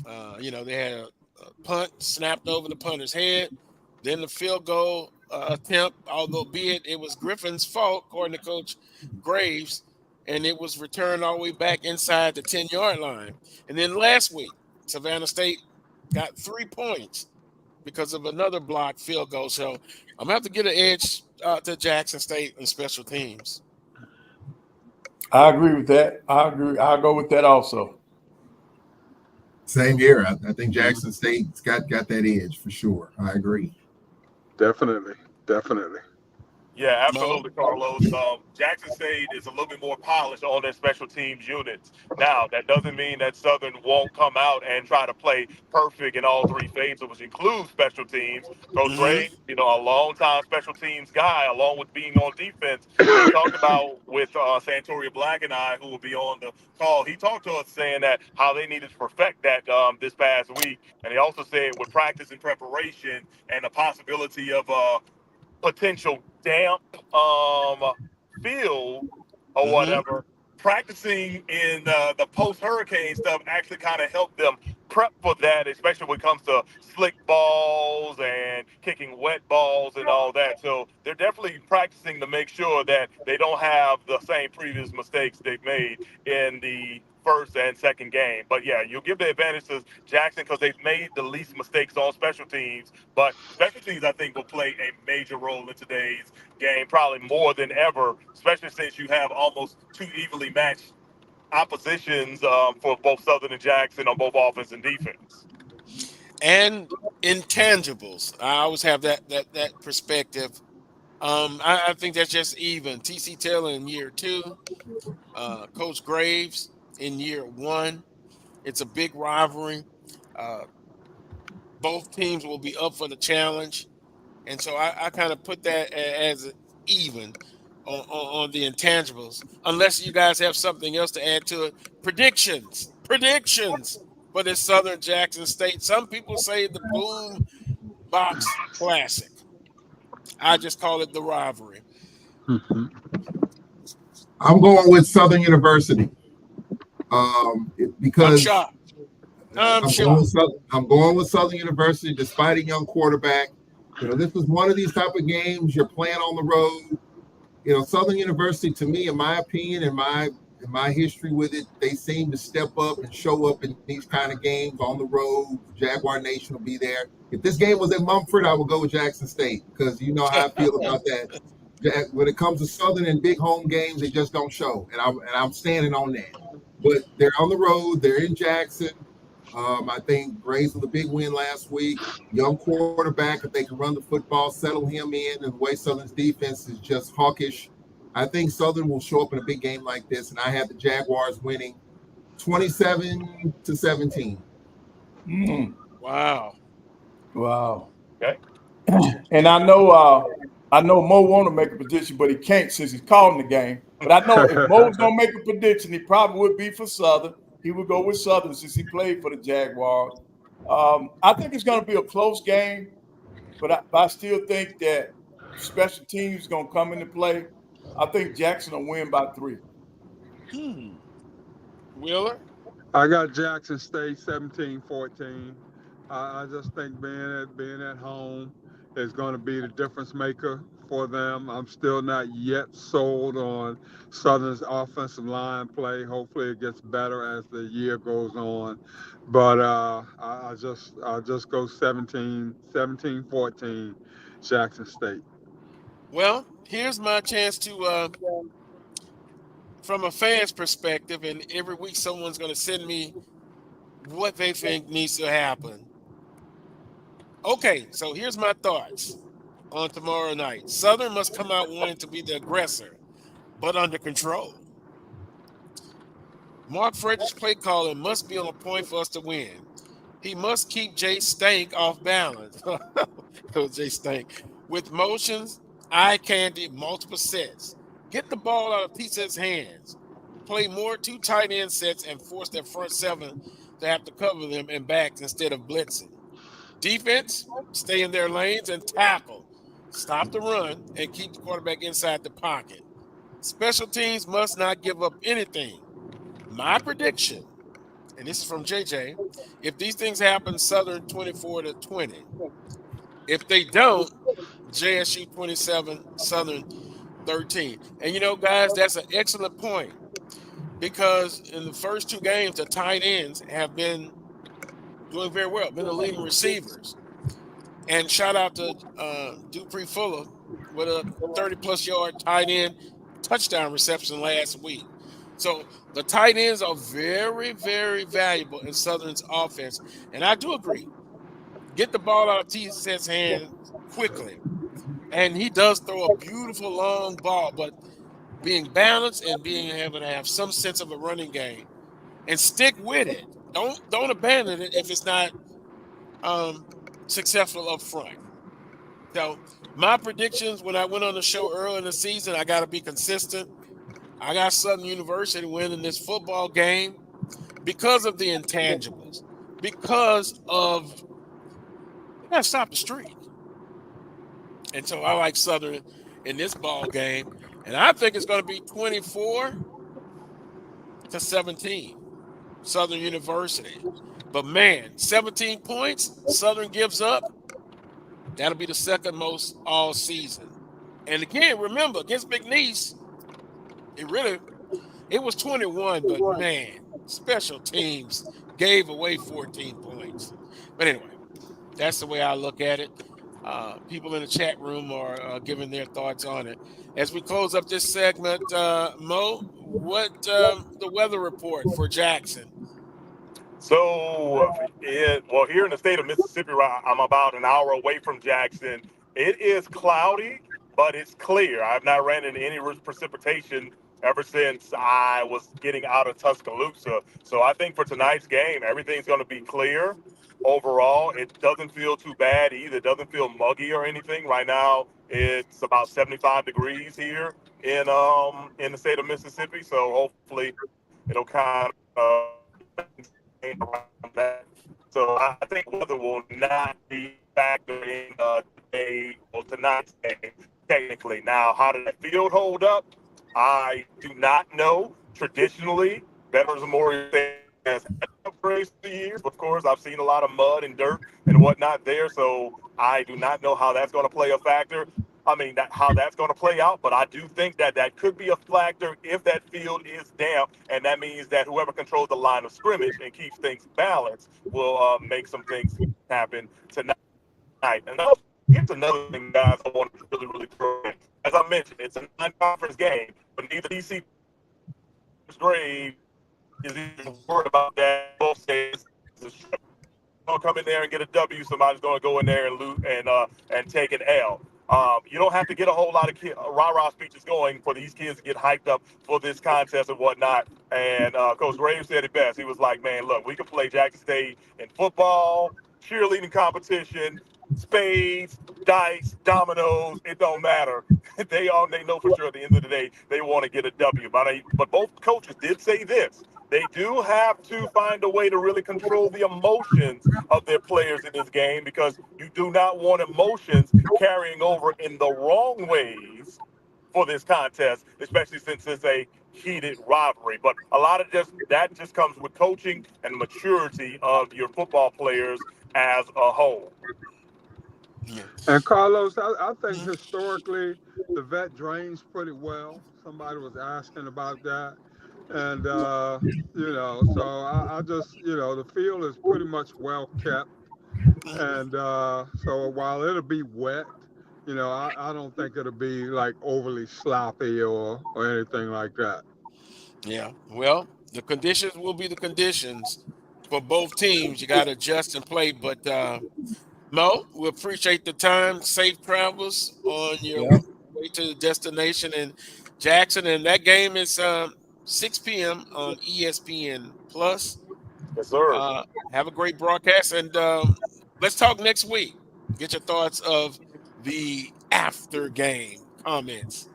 They had a punt snapped over the punter's head. Then the field goal attempt, although it was Griffin's fault, according to Coach Graves, and it was returned all the way back inside the 10-yard line. And then last week, Savannah State got 3 points because of another blocked field goal. So I'm going to have to get an edge to Jackson State in special teams. I agree with that. I agree. I'll go with that also. Same here. I think Jackson State's got that edge for sure. I agree. Definitely. Yeah, absolutely, Carlos. Jackson State is a little bit more polished on their special teams units. Now, that doesn't mean that Southern won't come out and try to play perfect in all three phases, which includes special teams. Coach Gray, a long-time special teams guy, along with being on defense. He talked about with Santoria Black and I, who will be on the call, he talked to us saying that how they needed to perfect that this past week. And he also said with practice and preparation and the possibility of potential damp field or whatever, practicing in the post-hurricane stuff actually kind of helped them prep for that, especially when it comes to slick balls and kicking wet balls and all that. So they're definitely practicing to make sure that they don't have the same previous mistakes they've made in the first and second game. But yeah, you'll give the advantage to Jackson because they've made the least mistakes on special teams. But special teams, I think, will play a major role in today's game, probably more than ever, especially since you have almost two evenly matched oppositions for both Southern and Jackson on both offense and defense. And intangibles. I always have that perspective. I think that's just even. TC Taylor in year 2, Coach Graves in year 1. It's a big rivalry. Both teams will be up for the challenge. And so I kind of put that as even on the intangibles, unless you guys have something else to add to it. Predictions for this Southern Jackson State. Some people say the Boom Box Classic. I just call it the rivalry. I'm going with Southern University because I'm going with Southern University despite a young quarterback. This was one of these type of games you're playing on the road. Southern University, to me, in my opinion, in my history with it, they seem to step up and show up in these kind of games on the road. Jaguar Nation will be there. If this game was at Mumford, I would go with Jackson State because you know how I feel about that. When it comes to Southern and big home games, they just don't show, and I'm standing on that. But they're on the road. They're in Jackson. I think Graves with a big win last week. Young quarterback, if they can run the football, settle him in, and the way Southern's defense is just hawkish. I think Southern will show up in a big game like this, and I have the Jaguars winning 27-17. Wow. Okay. And I know Mo want to make a prediction, but he can't since he's calling the game. But I know if Mo's going to make a prediction, he probably would be for Southern. He would go with Southern since he played for the Jaguars. I think it's going to be a close game, but I still think that special teams is going to come into play. I think Jackson will win by 3. Wheeler? I got Jackson State 17-14. I just think being at home is going to be the difference maker for them. I'm still not yet sold on Southern's offensive line play. Hopefully it gets better as the year goes on. But I'll just go 17-14 Jackson State. Well, here's my chance to, from a fan's perspective, and every week someone's going to send me what they think needs to happen. Okay, so here's my thoughts on tomorrow night. Southern must come out wanting to be the aggressor, but under control. Mark Frederick's play calling must be on point for us to win. He must keep Jay Stank off balance. Jay Stank. With motions, eye candy, multiple sets. Get the ball out of Pisa's hands. Play more 2 tight end sets and force their front 7 to have to cover them and backs instead of blitzing. Defense, stay in their lanes and tackle. Stop the run and keep the quarterback inside the pocket. Special teams must not give up anything. My prediction, and this is from JJ, if these things happen, Southern 24-20. If they don't, JSU 27, Southern 13. And guys, that's an excellent point because in the first 2 games, the tight ends have been doing very well, been the leading receivers. And shout out to Dupree Fuller with a 30-plus yard tight end touchdown reception last week. So the tight ends are very, very valuable in Southern's offense. And I do agree. Get the ball out of TC's hand quickly. And he does throw a beautiful long ball, but being balanced and being able to have some sense of a running game and stick with it. Don't abandon it if it's not successful up front. So my predictions when I went on the show early in the season, I got to be consistent. I got Southern University winning this football game because of the intangibles, because of you got to stop the streak. And so I like Southern in this ball game, and I think it's going to be 24-17, Southern University. But man, 17 points Southern gives up. That'll be the second most all season. And again, remember against McNeese, it was 21, but man, special teams gave away 14 points. But anyway, that's the way I look at it. People in the chat room are giving their thoughts on it. As we close up this segment, Mo, what the weather report for Jackson? So, here in the state of Mississippi, I'm about an hour away from Jackson. It is cloudy, but it's clear. I've not ran into any precipitation ever since I was getting out of Tuscaloosa. So I think for tonight's game, everything's going to be clear. Overall, it doesn't feel too bad either. It doesn't feel muggy or anything. Right now, it's about 75 degrees here in the state of Mississippi. So hopefully, it'll kind of around that. So I think weather will not be factoring tonight's game technically. Now, how did the field hold up? I do not know. Traditionally, Veterans Memorial has upgrades for years. Of course, I've seen a lot of mud and dirt and whatnot there, so I do not know how that's going to play a factor. How that's going to play out, but I do think that could be a factor if that field is damp, and that means that whoever controls the line of scrimmage and keeps things balanced will make some things happen tonight. And here's another thing, guys, I want to really throw in. As I mentioned, it's a non-conference game, but neither DC grade is even worried about that. Both states going to come in there and get a W. Somebody's going to go in there and lose and take an L. You don't have to get a whole lot of rah-rah speeches going for these kids to get hyped up for this contest and whatnot. And Coach Graves said it best. He was like, man, look, we can play Jackson State in football, cheerleading competition, spades, dice, dominoes. It don't matter. They know for sure at the end of the day they want to get a W. But both coaches did say this. They do have to find a way to really control the emotions of their players in this game, because you do not want emotions carrying over in the wrong ways for this contest, especially since it's a heated rivalry. But a lot of that just comes with coaching and maturity of your football players as a whole. And Carlos, I think historically the vet drains pretty well. Somebody was asking about that. And, so I just, the field is pretty much well kept. And so while it'll be wet, I don't think it'll be like overly sloppy or anything like that. Yeah, well, the conditions will be the conditions for both teams. You got to adjust and play. But, Mo, we appreciate the time. Safe travels on your way to the destination in Jackson. And that game is 6 p.m. on ESPN Plus. Yes, sir. Have a great broadcast, and let's talk next week. Get your thoughts of the after game comments.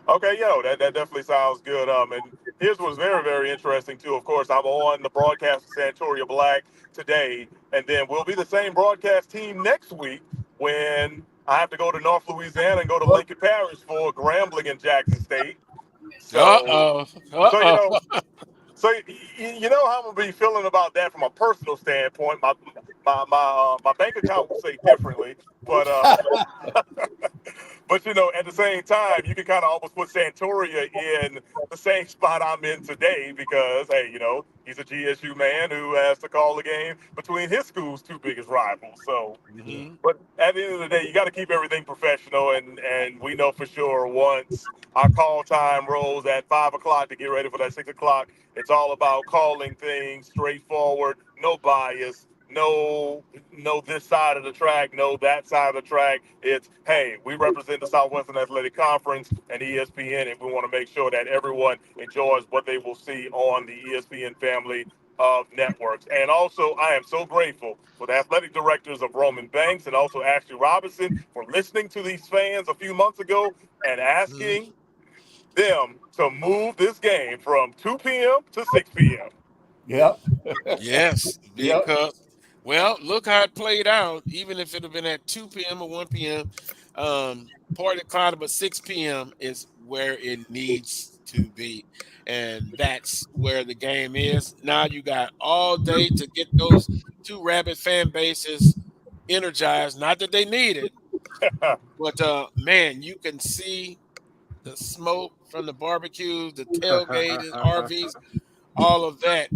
Okay, that definitely sounds good. And here's what's very, very interesting too. Of course, I'm on the broadcast with Santoria Black today, and then we'll be the same broadcast team next week when I have to go to North Louisiana and go to Lincoln Parish for Grambling and Jackson State. So you know how I'm gonna be feeling about that from a personal standpoint. My bank account will say differently, but But at the same time, you can kind of almost put Santoria in the same spot I'm in today because, hey, he's a GSU man who has to call the game between his school's two biggest rivals. So, but at the end of the day, you got to keep everything professional, and we know for sure once our call time rolls at 5 o'clock to get ready for that 6 o'clock, it's all about calling things straightforward, no bias. No this side of the track, no that side of the track. It's, hey, we represent the Southwestern Athletic Conference and ESPN, and we want to make sure that everyone enjoys what they will see on the ESPN family of networks. And also, I am so grateful for the athletic directors of Roman Banks and also Ashley Robinson for listening to these fans a few months ago and asking them to move this game from 2 p.m. to 6 p.m. Yep. Yes, because well, look how it played out. Even if it had been at 2 p.m. or 1 p.m., party cloud, but 6 p.m. is where it needs to be. And that's where the game is. Now you got all day to get those two rabid fan bases energized. Not that they need it, but man, you can see the smoke from the barbecues, the tailgating, RVs, all of that.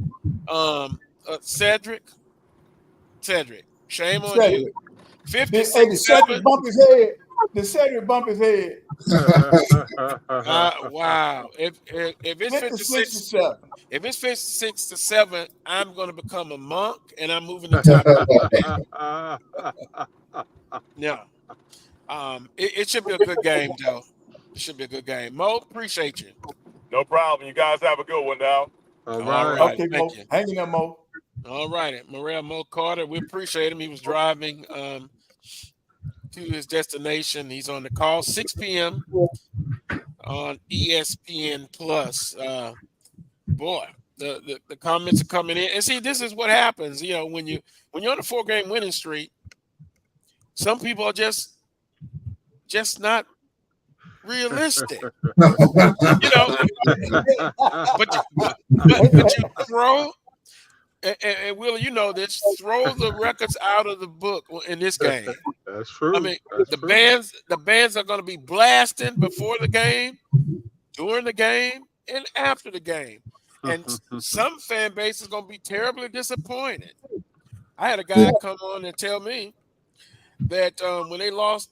Cedric, shame on you. 56. Hey, did Cedric bump his head? Did Cedric bump his head? Wow. If it's 56 to 7, if it's 56 to 7, I'm going to become a monk and I'm moving to top. Yeah. It should be a good game, though. It should be a good game. Mo, appreciate you. No problem. You guys have a good one now. All right. Okay, Mo. Hang in there, Mo. All right. Morrell Mo Carter, we appreciate him. He was driving to his destination. He's on the call, 6 p.m. on ESPN Plus. Boy, the comments are coming in. And see, this is what happens, when you're on a 4-game winning streak, some people are just not realistic. But you throw and Will, this, throw the records out of the book in this game. That's true. I mean, the bands are going to be blasting before the game, during the game, and after the game. And some fan base is going to be terribly disappointed. I had a guy come on and tell me that when they lost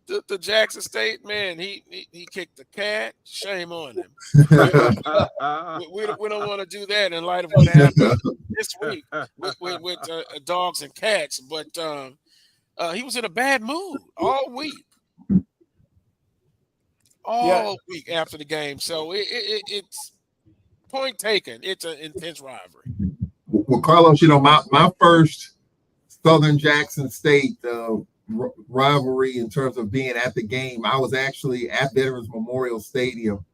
to Jackson State, man, he kicked the cat. Shame on him. We don't want to do that in light of what happened this week with dogs and cats. But he was in a bad mood all week. Week after the game. So it's point taken. It's an intense rivalry. Well, Carlos, my first Southern Jackson State rivalry in terms of being at the game, I was actually at Veterans Memorial Stadium,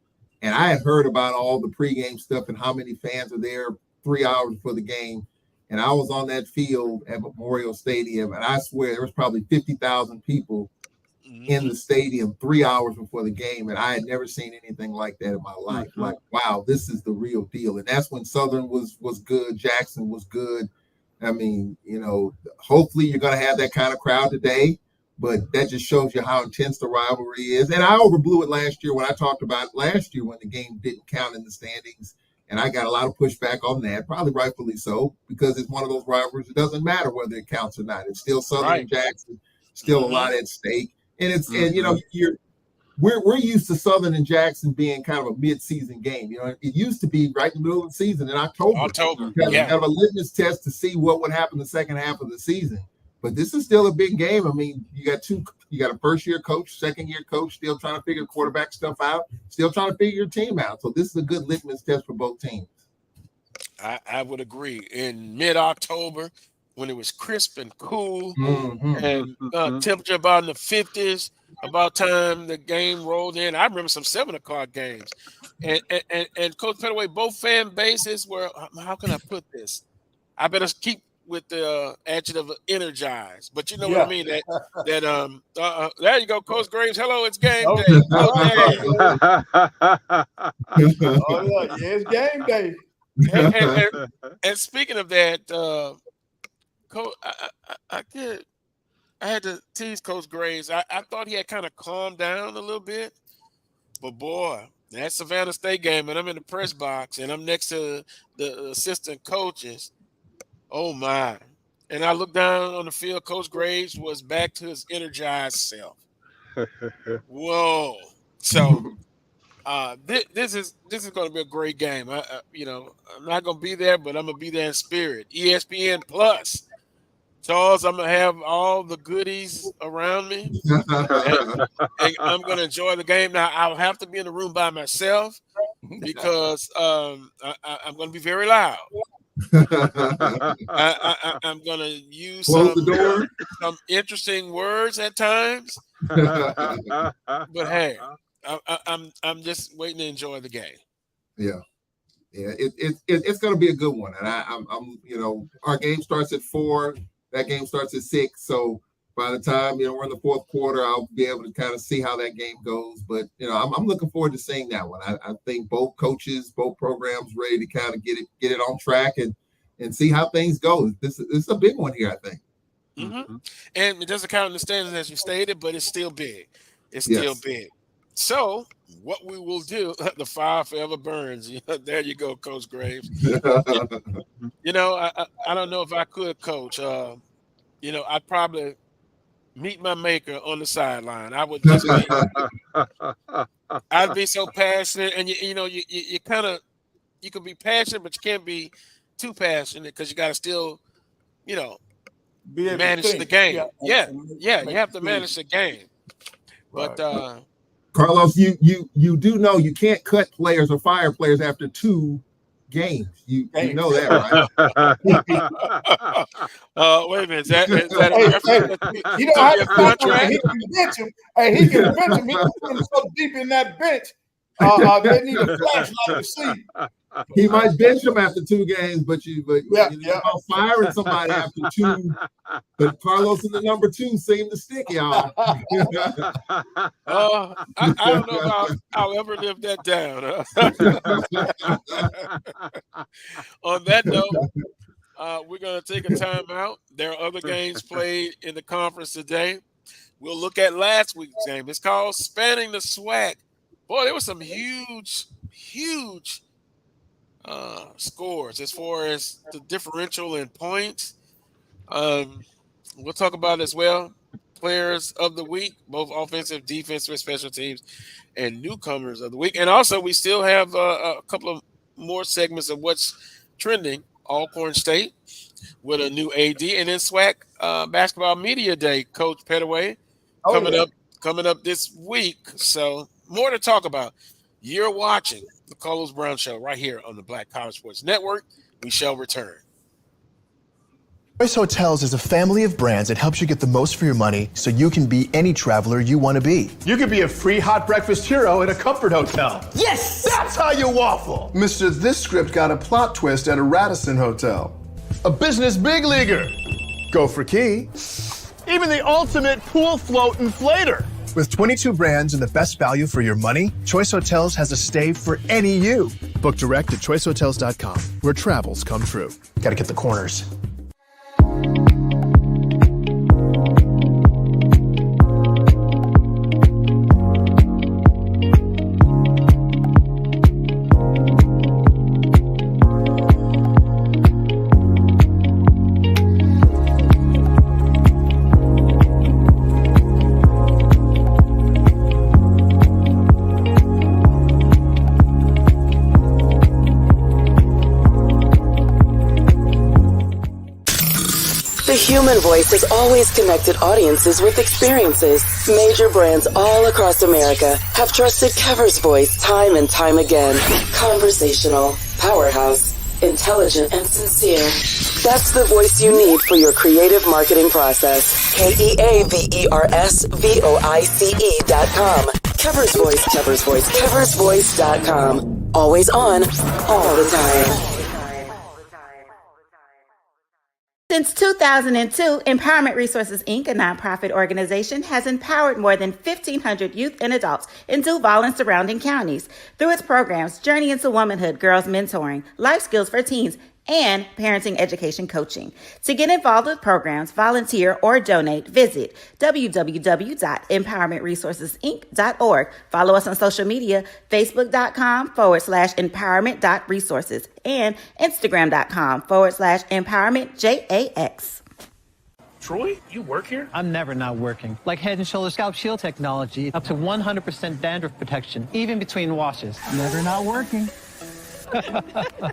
and I had heard about all the pregame stuff and how many fans are there 3 hours before the game. And I was on that field at Memorial Stadium, and I swear there was probably 50,000 people in the stadium 3 hours before the game, and I had never seen anything like that in my life. Like, wow, this is the real deal. And that's when Southern was good, Jackson was good. I mean, hopefully you're going to have that kind of crowd today, but that just shows you how intense the rivalry is. And I overblew it last year when I talked about last year when the game didn't count in the standings. And I got a lot of pushback on that, probably rightfully so, because it's one of those rivalries. It doesn't matter whether it counts or not. It's still Southern and Jackson, still a lot at stake. And it's we're used to Southern and Jackson being kind of a mid-season game. It used to be right in the middle of the season in October. You have a litmus test to see what would happen the second half of the season. But this is still a big game. I mean, you got a first-year coach, second-year coach, still trying to figure quarterback stuff out, still trying to figure your team out. So this is a good litmus test for both teams. I would agree. In mid-October, when it was crisp and cool and temperature about in the 50s, about time the game rolled in. I remember some 7 o'clock games. And Coach Pettaway, both fan bases were, how can I put this? I better keep with the adjective of energized. But you know what I mean? There you go, Coach Graves. Hello, it's game day. It's game day. And speaking of that, Coach, I did I had to tease Coach Graves. I thought he had kind of calmed down a little bit, but boy, that Savannah State game, and I'm in the press box, and I'm next to the assistant coaches. Oh my! And I looked down on the field. Coach Graves was back to his energized self. Whoa! So this is going to be a great game. I'm not going to be there, but I'm going to be there in spirit. ESPN Plus. Charles, I'm going to have all the goodies around me. and I'm going to enjoy the game. Now, I'll have to be in the room by myself because I'm going to be very loud. I'm going to use some interesting words at times. But hey, I'm just waiting to enjoy the game. Yeah. It's going to be a good one, and I'm our game starts at 4. That game starts at 6. So by the time we're in the fourth quarter, I'll be able to kind of see how that game goes. But I'm looking forward to seeing that one. I think both coaches, both programs, ready to kind of get it on track and see how things go. This is a big one here, I think. Mm-hmm. And it doesn't count in the standings as you stated, but it's still big. It's still big. So what we will do, the fire forever burns. There you go, Coach Graves. I don't know if I could coach. I'd probably meet my maker on the sideline. I would just be, I'd be so passionate, and you kind of, you can be passionate, but you can't be too passionate because you got to still, manage the game. Yeah, you have to manage the game. But Carlos, you do know you can't cut players or fire players after 2 games. You know that, right? Wait a minute. Is that a reference? He don't have to contract. He can bench him. Hey, he can bench him. He can put him so deep in that bench. They need a flashlight to see. He might bench him after 2 games, but firing somebody after 2. But Carlos in the number 2 seemed to stick, y'all. I don't know if I'll ever live that down. On that note, we're going to take a timeout. There are other games played in the conference today. We'll look at last week's game. It's called Spanning the SWAC. Boy, there were some huge scores as far as the differential in points. We'll talk about it as well. Players of the week, both offensive, defensive, special teams, and newcomers of the week. And also, we still have a couple of more segments of what's trending. Alcorn State with a new AD, and then SWAC Basketball Media Day, Coach Pettaway, coming up this week. So more to talk about. You're watching the Carlos Brown Show right here on the Black College Sports Network. We shall return. Choice Hotels is a family of brands that helps you get the most for your money so you can be any traveler you want to be. You could be a free hot breakfast hero at a comfort hotel. Yes! That's how you waffle. Mister, this script got a plot twist at a Radisson hotel. A business big leaguer. Go for key. Even the ultimate pool float inflator. With 22 brands and the best value for your money, Choice Hotels has a stay for any you. Book direct at choicehotels.com, where travels come true. Gotta get the corners. Human Voice has always connected audiences with experiences. Major brands all across America have trusted Kever's voice time and time again. Conversational, powerhouse, intelligent, and sincere. That's the voice you need for your creative marketing process. KEAVERSVOICE.com. Kever's Voice, Kever's Voice, KeversVoice.com. Always on, all the time. Since 2002, Empowerment Resources, Inc., a nonprofit organization, has empowered more than 1,500 youth and adults in Duval and surrounding counties. Through its programs, Journey into Womanhood, Girls Mentoring, Life Skills for Teens, and parenting education coaching. To get involved with programs, volunteer, or donate, visit www.empowermentresourcesinc.org. Follow us on social media, facebook.com/empowerment.resources and instagram.com/empowermentjax. Troy, you work here? I'm never not working. Like Head & Shoulders Scalp Shield technology, up to 100% dandruff protection, even between washes. Never not working.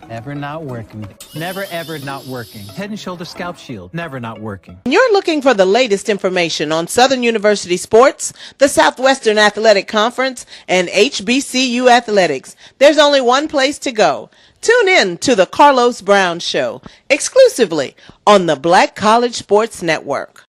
Never not working. Never ever not working. Head & Shoulders Scalp Shield. Never not working. You're looking for the latest information on Southern University sports, the Southwestern Athletic Conference, and HBCU athletics. There's only one place to go. Tune in to the Carlos Brown Show, exclusively on the Black College Sports Network.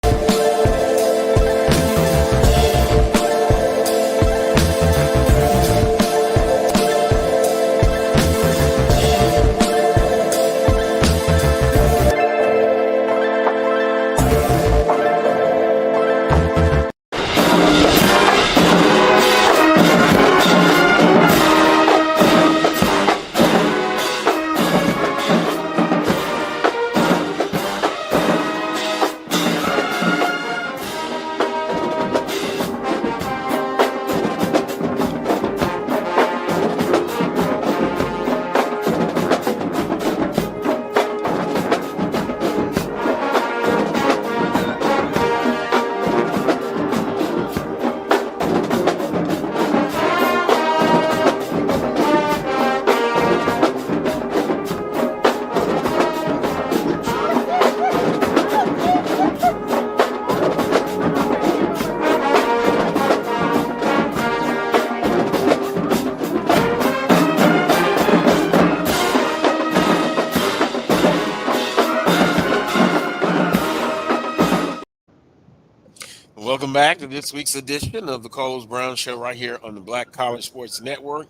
Welcome back to this week's edition of the Carlos Brown Show right here on the Black College Sports Network.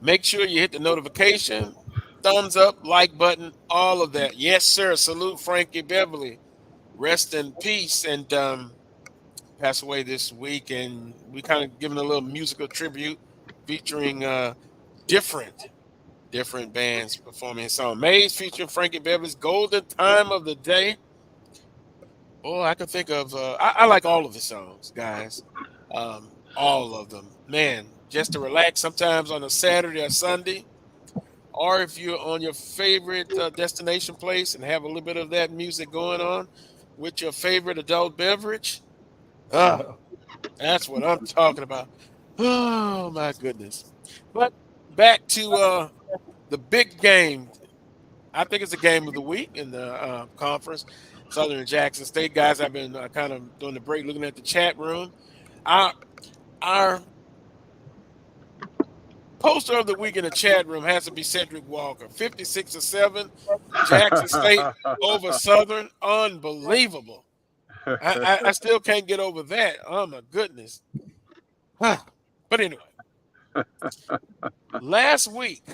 Make sure you hit the notification, thumbs up, like button, all of that. Yes, sir. Salute Frankie Beverly. Rest in peace. And passed away this week. And we kind of giving a little musical tribute featuring different bands performing his song. Maze featuring Frankie Beverly's Golden Time of the Day. Oh, I can think of, I like all of the songs, guys. All of them. Man, just to relax sometimes on a Saturday or Sunday, or if you're on your favorite destination place and have a little bit of that music going on with your favorite adult beverage. That's what I'm talking about. Oh, my goodness. But back to the big game. I think it's a game of the week in the conference. Southern and Jackson State guys. I've been kind of doing the break, looking at the chat room. Our poster of the week in the chat room has to be Cedric Walker. 56-7, Jackson State over Southern. Unbelievable. I still can't get over that. Oh my goodness. But anyway, last week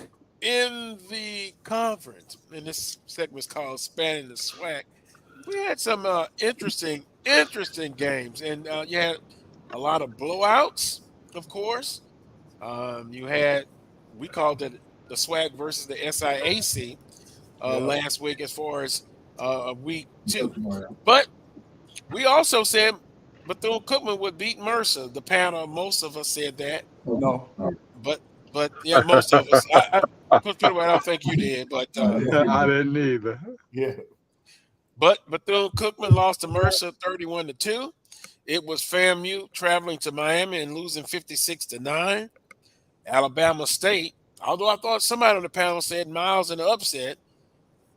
in the conference, and this segment is called Spanning the SWAC. We had some interesting games, and you had a lot of blowouts, of course. You had, we called it the SWAC versus the SIAC last week as far as week 2. But we also said Bethune-Cookman would beat Mercer. The panel, most of us said that. No. But yeah, most of us. I don't think you did, but I didn't either. Yeah. But Bethune-Cookman lost to Mercer 31-2. It was FAMU traveling to Miami and losing 56-9. Alabama State, although I thought somebody on the panel said Miles in the upset,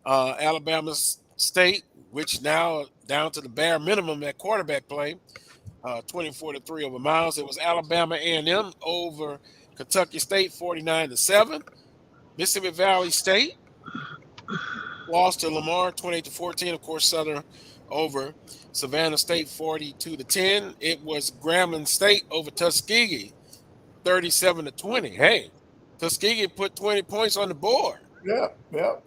Alabama State, which now down to the bare minimum at quarterback play, 24-3 over Miles. It was Alabama A&M over Kentucky State 49-7. Mississippi Valley State lost to Lamar 28-14. Of course, Southern over Savannah State 42-10. It was Grambling State over Tuskegee 37-20. Hey, Tuskegee put 20 points on the board. Yeah.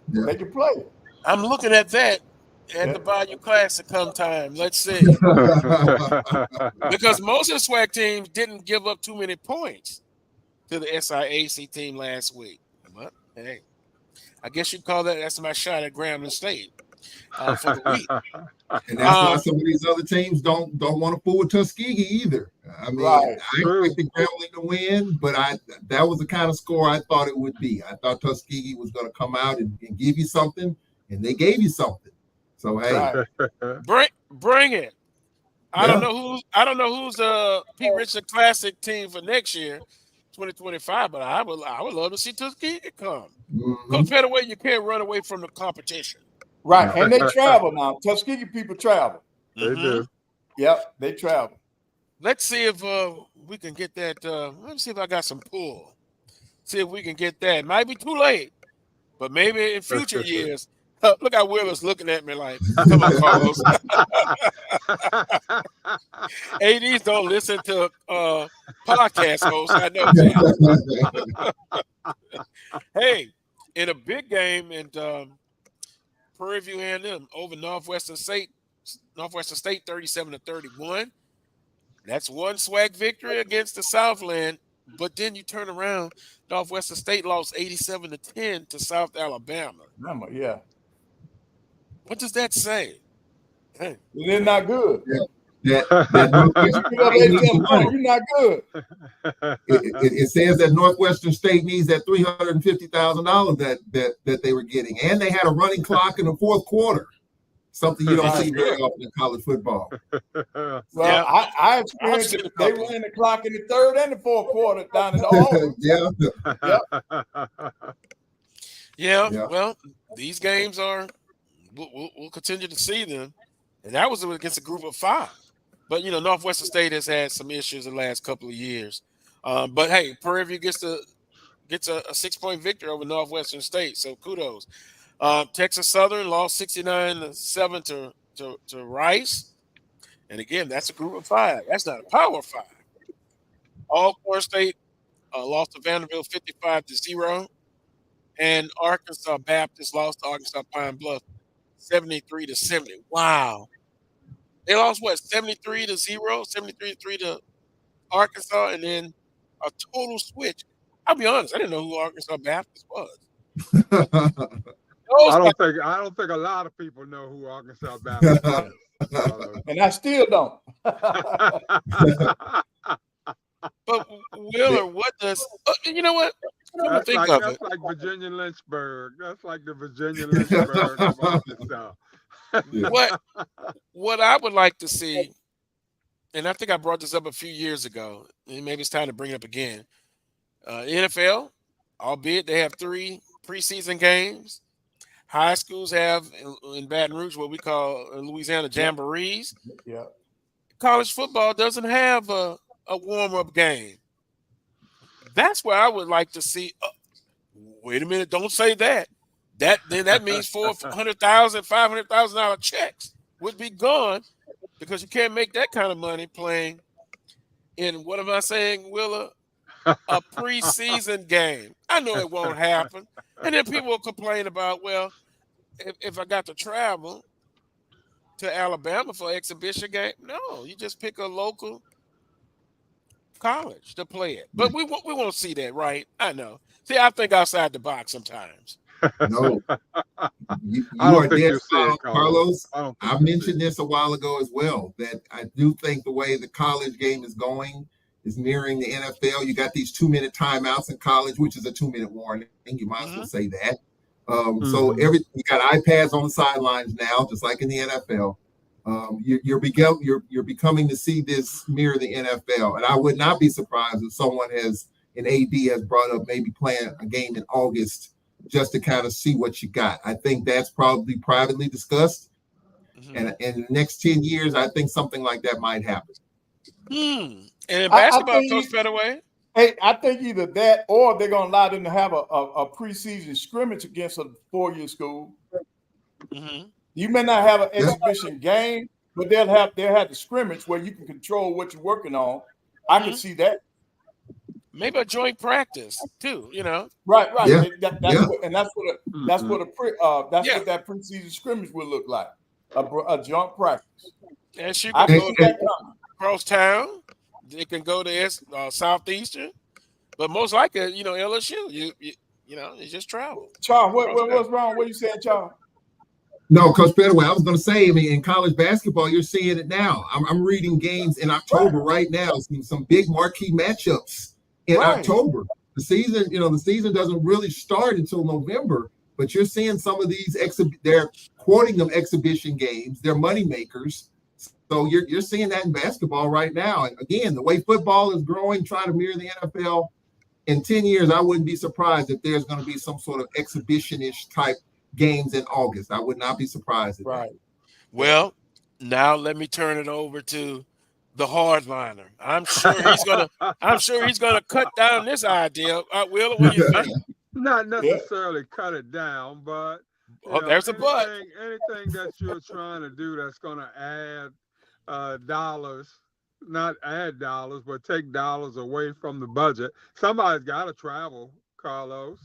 They can play. I'm looking at that at the Bayou Classic come time. Let's see. Because most of the SWAC teams didn't give up too many points to the SIAC team last week. But hey, I guess you call that's my shot at Grambling State for the week. And that's why some of these other teams don't want to fool with Tuskegee either. I mean, I expected Grambling to win, but that was the kind of score I thought it would be. I thought Tuskegee was going to come out and give you something, and they gave you something. So hey, bring it. I don't know who's the Pete Richardson Classic team for next year, 2025. But I would love to see Tuskegee come. Coach Pettaway, you can't run away from the competition. Right, and they travel now. Tuskegee people travel. They do. Yep, they travel. Let's see if we can get that. Let me see if I got some pull. See if we can get that. Might be too late, but maybe in future years. Look how Willer's looking at me like, come on, Carlos. ADs don't listen to podcast hosts. I know that. Hey, in a big game and Prairie View A&M over Northwestern State 37-31. That's one SWAC victory against the Southland. But then you turn around, Northwestern State lost 87-10 to South Alabama. Yeah. What does that say? Hey. They're not good. You're not good. It says that Northwestern State needs that $350,000 that they were getting, and they had a running clock in the fourth quarter. Something you don't see very often in college football. Well, yeah. I experienced it. They ran the clock in the third and the fourth quarter down in the Yeah. Well, these games are. We'll continue to see them, and that was against a group of 5. But Northwestern State has had some issues the last couple of years. But hey, Prairie View gets a 6-point victory over Northwestern State, so kudos. Texas Southern lost 69-7 to Rice, and again, that's a group of 5. That's not a power 5. Alcorn State lost to Vanderbilt 55-0, and Arkansas Baptist lost to Arkansas Pine Bluff 73-70. Wow. They lost 73-0, 73-3 to Arkansas, and then a total switch. I'll be honest, I didn't know who Arkansas Baptist was. I don't think a lot of people know who Arkansas Baptist is. And I still don't. But Wheeler, what does you know what? That's like Virginia Lynchburg. That's like the Virginia Lynchburg of Arkansas. What I would like to see, and I think I brought this up a few years ago, and maybe it's time to bring it up again. NFL, albeit they have 3 preseason games. High schools have in Baton Rouge what we call Louisiana jamborees. Yeah. College football doesn't have a warm-up game. That's where I would like to see. Wait a minute! Don't say that. That means $400,000, $500,000 checks would be gone because you can't make that kind of money playing in what am I saying, Willa? A preseason game. I know it won't happen, and then people will complain about, well, if I got to travel to Alabama for an exhibition game, no, you just pick a local college to play it. But we won't see that, right? I know. See, I think outside the box sometimes. No, you are dead spot, Carlos. I mentioned this a while ago as well, that I do think the way the college game is going is mirroring the NFL. You got these 2-minute timeouts in college, which is a 2-minute warning. You might as well say that. So you got iPads on the sidelines now, just like in the NFL. You're becoming to see this mirror the NFL, and I would not be surprised if someone an AD has brought up maybe playing a game in August just to kind of see what you got. I think that's probably privately discussed, and in the next 10 years, I think something like that might happen. And in basketball, Coach Pettaway? Hey, I think either that or they're going to allow them to have a preseason scrimmage against a 4-year school. You may not have an exhibition game, but they'll have the scrimmage where you can control what you're working on. I can see that. Maybe a joint practice too, Right. Yeah. That's what that preseason scrimmage would look like. A joint practice. And she can go across town. They can go to Southeastern, but most likely, LSU. it's just travel. Charles, what's wrong? What are you saying, Charles? No, Coach Pettaway, I was going to say, I mean, in college basketball, you're seeing it now. I'm reading games in October right now, some big marquee matchups in October. The season doesn't really start until November, but you're seeing some of these they're quoting them exhibition games. They're money makers. So you're seeing that in basketball right now. And again, the way football is growing, trying to mirror the NFL, in 10 years, I wouldn't be surprised if there's going to be some sort of exhibition-ish type games in August. I would not be surprised at that. Well, now let me turn it over to the hardliner. I'm sure he's gonna cut down this idea. Will, what do you think? Not necessarily cut it down, but there's a but. Anything that you're trying to do that's going to add dollars, not add dollars, but take dollars away from the budget. Somebody's got to travel, Carlos.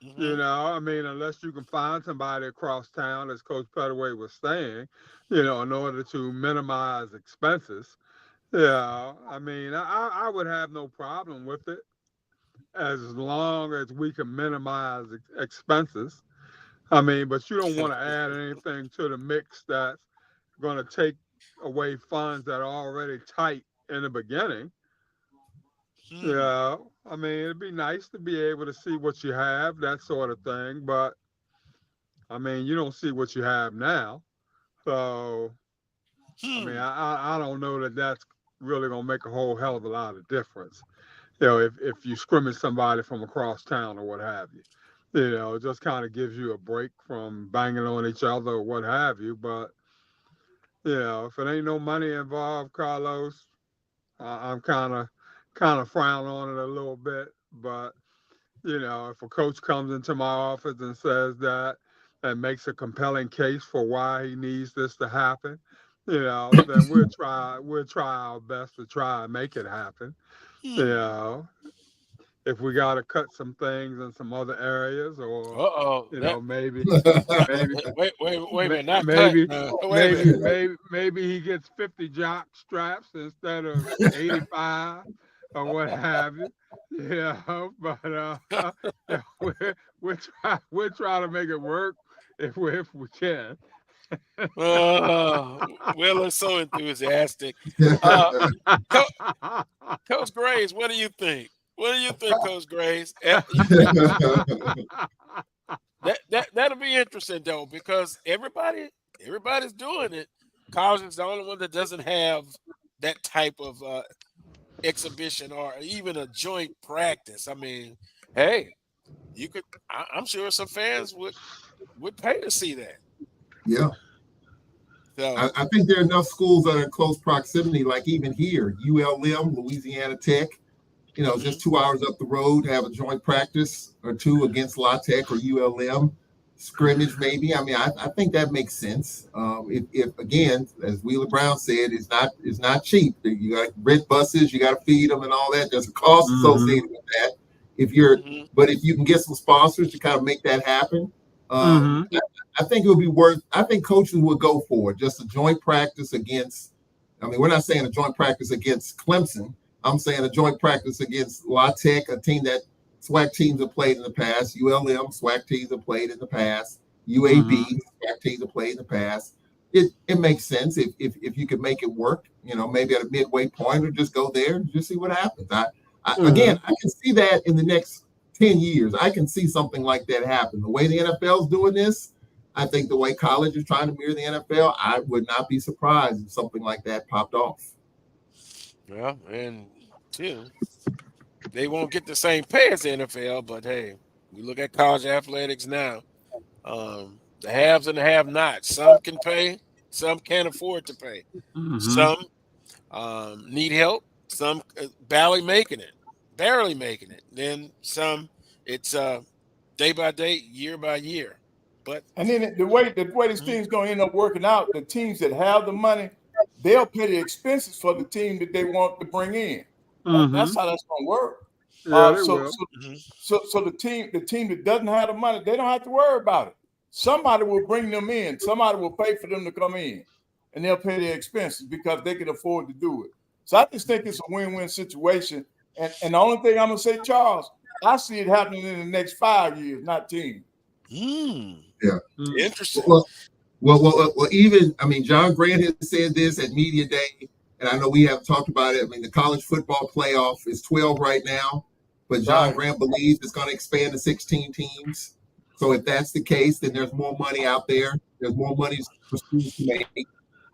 I mean, unless you can find somebody across town, as Coach Pettaway was saying, in order to minimize expenses. I mean, I would have no problem with it as long as we can minimize expenses. I mean, but you don't want to add anything to the mix that's going to take away funds that are already tight in the beginning. I mean, it'd be nice to be able to see what you have, that sort of thing. But, I mean, you don't see what you have now. So, I mean, I don't know that that's really going to make a whole hell of a lot of difference. If you scrimmage somebody from across town or what have you. It just kind of gives you a break from banging on each other or what have you. But, if it ain't no money involved, Carlos, I'm kind of frown on it a little bit. But, if a coach comes into my office and says that and makes a compelling case for why he needs this to happen, then we'll try our best to try and make it happen. If we got to cut some things in some other areas, or maybe he gets 50 jock straps instead of 85 or what have you. But we'll try to make it work if we can. Will is so enthusiastic. Coach Graves, what do you think? What do you think, Coach Graves? That'll be interesting though, because everybody's doing it. College is the only one that doesn't have that type of exhibition or even a joint practice. I mean, hey, you could. I'm sure some fans would pay to see that. Yeah. So I think there are enough schools that are in close proximity, like even here, ULM, Louisiana Tech. Just 2 hours up the road, have a joint practice or two against La Tech or ULM, scrimmage maybe. I mean, I think that makes sense. If again, as Wheeler Brown said, it's not cheap. You got to rent buses, you got to feed them and all that. There's a cost associated with that. But if you can get some sponsors to kind of make that happen, I think it would be worth. I think coaches would go for it. Just a joint practice against. I mean, we're not saying a joint practice against Clemson. I'm saying a joint practice against La Tech, a team that SWAC teams have played in the past. ULM, SWAC teams have played in the past. UAB, SWAC teams have played in the past. It makes sense if you could make it work, maybe at a midway point, or just go there and just see what happens. Again, I can see that in the next 10 years. I can see something like that happen. The way the NFL is doing this, I think the way college is trying to mirror the NFL, I would not be surprised if something like that popped off. Yeah, and too, they won't get the same pay as the NFL, but hey, we look at college athletics now. The haves and the have-nots. Some can pay, some can't afford to pay. Some need help, some barely making it. Then some, it's day by day, year by year. And then the way this thing's going to end up working out, the teams that have the money, they'll pay the expenses for the team that they want to bring in. That's how that's going to work. So the team that doesn't have the money, they don't have to worry about it. Somebody will bring them in. Somebody will pay for them to come in, and they'll pay their expenses because they can afford to do it. So I just think it's a win-win situation. And the only thing I'm going to say, Charles, I see it happening in the next 5 years, not 10. Yeah. Interesting. Well, even, I mean, John Grant has said this at Media Day, and I know we have talked about it. I mean, the college football playoff is 12 right now, but John Grant believes it's going to expand to 16 teams. So if that's the case, then there's more money out there. There's more money for schools to make.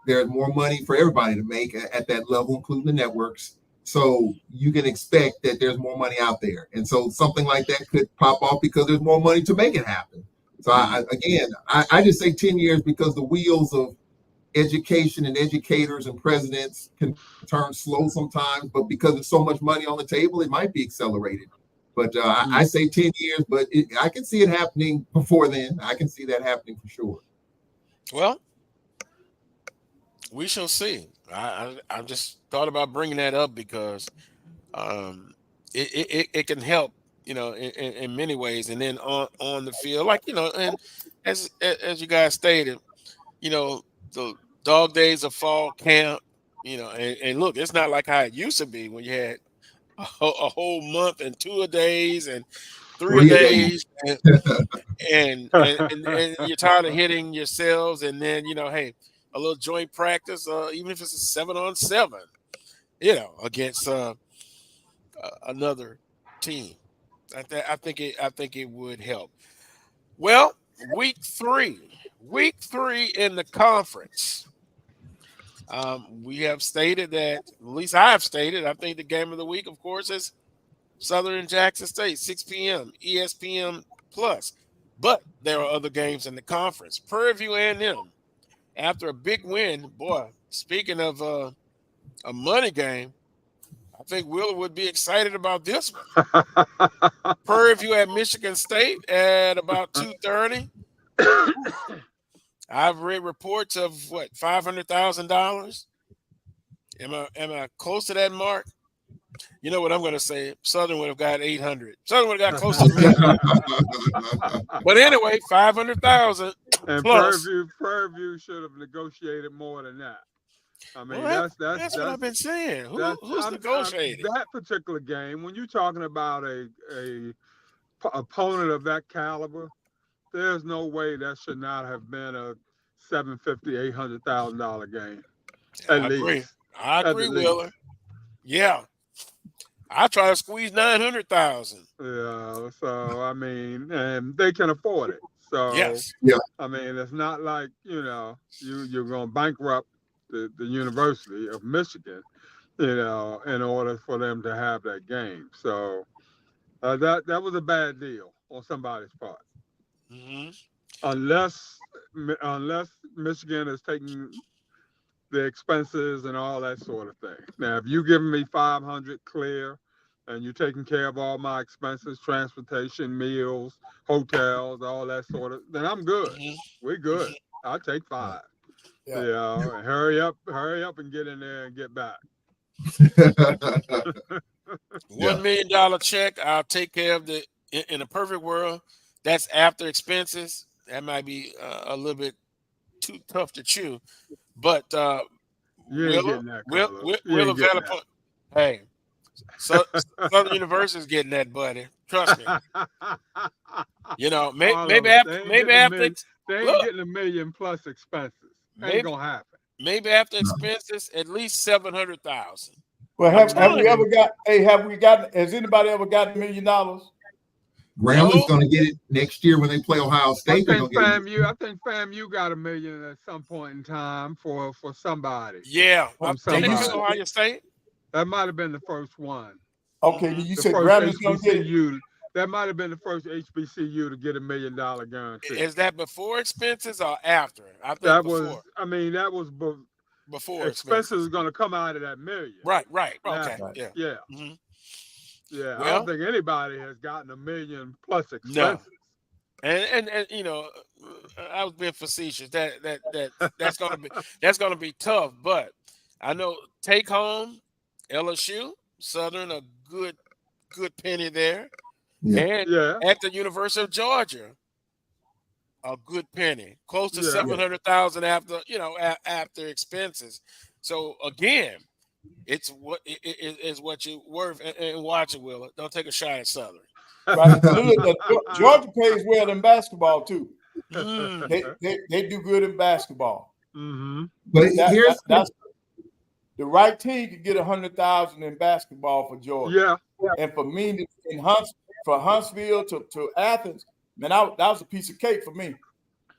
There's more money for everybody to make at that level, including the networks. So you can expect that there's more money out there. And so something like that could pop off because there's more money to make it happen. So I just say 10 years because the wheels of education and educators and presidents can turn slow sometimes, but because there's so much money on the table, it might be accelerated. But I say 10 years, but I can see it happening before then. I can see that happening for sure. Well, we shall see. I just thought about bringing that up because it can help, in many ways. And then on the field, like, and as you guys stated, the dog days of fall camp, and look, it's not like how it used to be when you had a whole month and 2 days and 3 days and you're tired of hitting yourselves, and then hey, a little joint practice, even if it's a 7-on-7, against another team. I think it would help. Well, week three in the conference. We have stated that, at least I have stated, I think the game of the week, of course, is Southern and Jackson State, 6 p.m., ESPN Plus. But there are other games in the conference. Prairie View A&M, after a big win, boy, speaking of a money game, I think Wheeler would be excited about this one. Prairie View at Michigan State at about 2:30. I've read reports of $500,000. Am I close to that mark? You know what I'm going to say? Southern would have got 800. Southern would have got close to me. But anyway, 500,000. And plus. Prairie View should have negotiated more than that. I mean, that's what I've been saying. Who's negotiating? That particular game, when you're talking about a opponent of that caliber, there's no way that should not have been a $750,000, $800,000 game. I agree, Wheeler. Yeah. I try to squeeze 900,000. Yeah, so I mean, and they can afford it. So yes, yeah. I mean, it's not like you're going to bankrupt the University of Michigan, in order for them to have that game. So that was a bad deal on somebody's part. Mm-hmm. Unless Michigan is taking the expenses and all that sort of thing. Now, if you're giving me $500 clear and you're taking care of all my expenses, transportation, meals, hotels, all that sort of, then I'm good. Mm-hmm. We're good. I'll take $5. Yeah. And hurry up and get in there and get back. $1 million check. I'll take care of in a perfect world. That's after expenses. That might be a little bit too tough to chew. But Wheeler Vanderbilt, hey, Southern University is getting that, buddy. Trust me. Maybe after they ain't getting $1 million plus expenses. Ain't gonna happen. Maybe after expenses, at least 700,000. Well, has anybody ever got $1 million? Gramblin's going to get it next year when they play Ohio State. I think FAMU got $1 million at some point in time for somebody. Yeah, Ohio State. That might have been the first one. Okay, you said Gramblin's going to get it. That might have been the first HBCU to get $1 million guarantee. Is that before expenses or after? I think that before. was before expenses are going to come out of that $1 million. Right. Okay. Yeah. Mm-hmm. Yeah, I don't think anybody has gotten $1 million plus expenses. No. And I was being facetious. That's gonna be tough. But I know take home LSU, Southern, a good penny there, and at the University of Georgia, a good penny, close to 700,000 after expenses. So again, it's what you're worth. And watch it, Willa. Don't take a shot at Southern. Right. Georgia plays well in basketball too. They do good in basketball. Mm-hmm. But that's the right team could get 100,000 in basketball for Georgia. Yeah. And for me, for Huntsville to Athens, man, that was a piece of cake for me.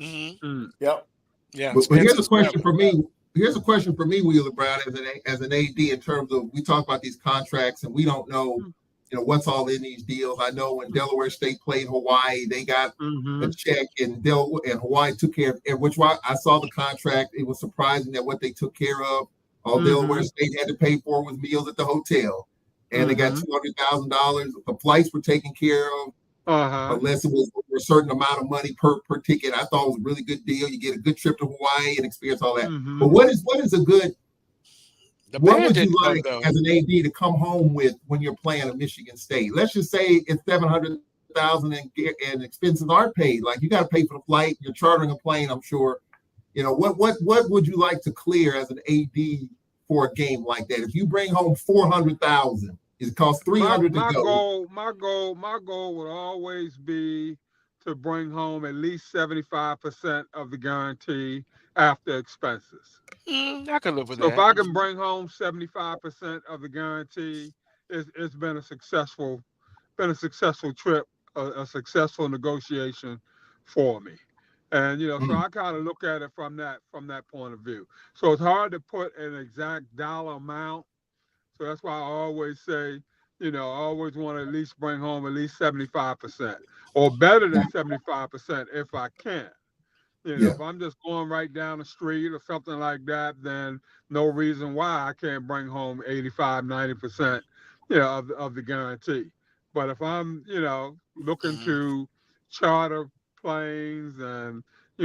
Mm-hmm. Yep. Yeah. But here's a question for me. Here's a question for me, Wheeler Brown, as an AD, in terms of, we talk about these contracts and we don't know, what's all in these deals. I know when Delaware State played Hawaii, they got a check, and Hawaii took care of it, which I saw the contract. It was surprising that what they took care of, all Delaware State had to pay for was meals at the hotel. And they got $200,000. The flights were taken care of. Unless it was a certain amount of money per ticket. I thought it was a really good deal. You get a good trip to Hawaii and experience all that. But what is a good, what would you like as an AD to come home with when you're playing at Michigan State? Let's just say it's $700,000 and expenses aren't paid. Like, you got to pay for the flight. You're chartering a plane, I'm sure. What would you like to clear as an AD for a game like that? If you bring home $400,000, it costs $300 to go. My goal would always be to bring home at least 75% of the guarantee after expenses. I can live with that. So if I can bring home 75% of the guarantee, it's been a successful trip, a successful negotiation for me. And so I kind of look at it from that point of view. So it's hard to put an exact dollar amount. So that's why I always say, I always want to at least bring home at least 75% or better than 75% if I can. If I'm just going right down the street or something like that, then no reason why I can't bring home 85, 90%, of the guarantee. But if I'm, looking to charter planes and,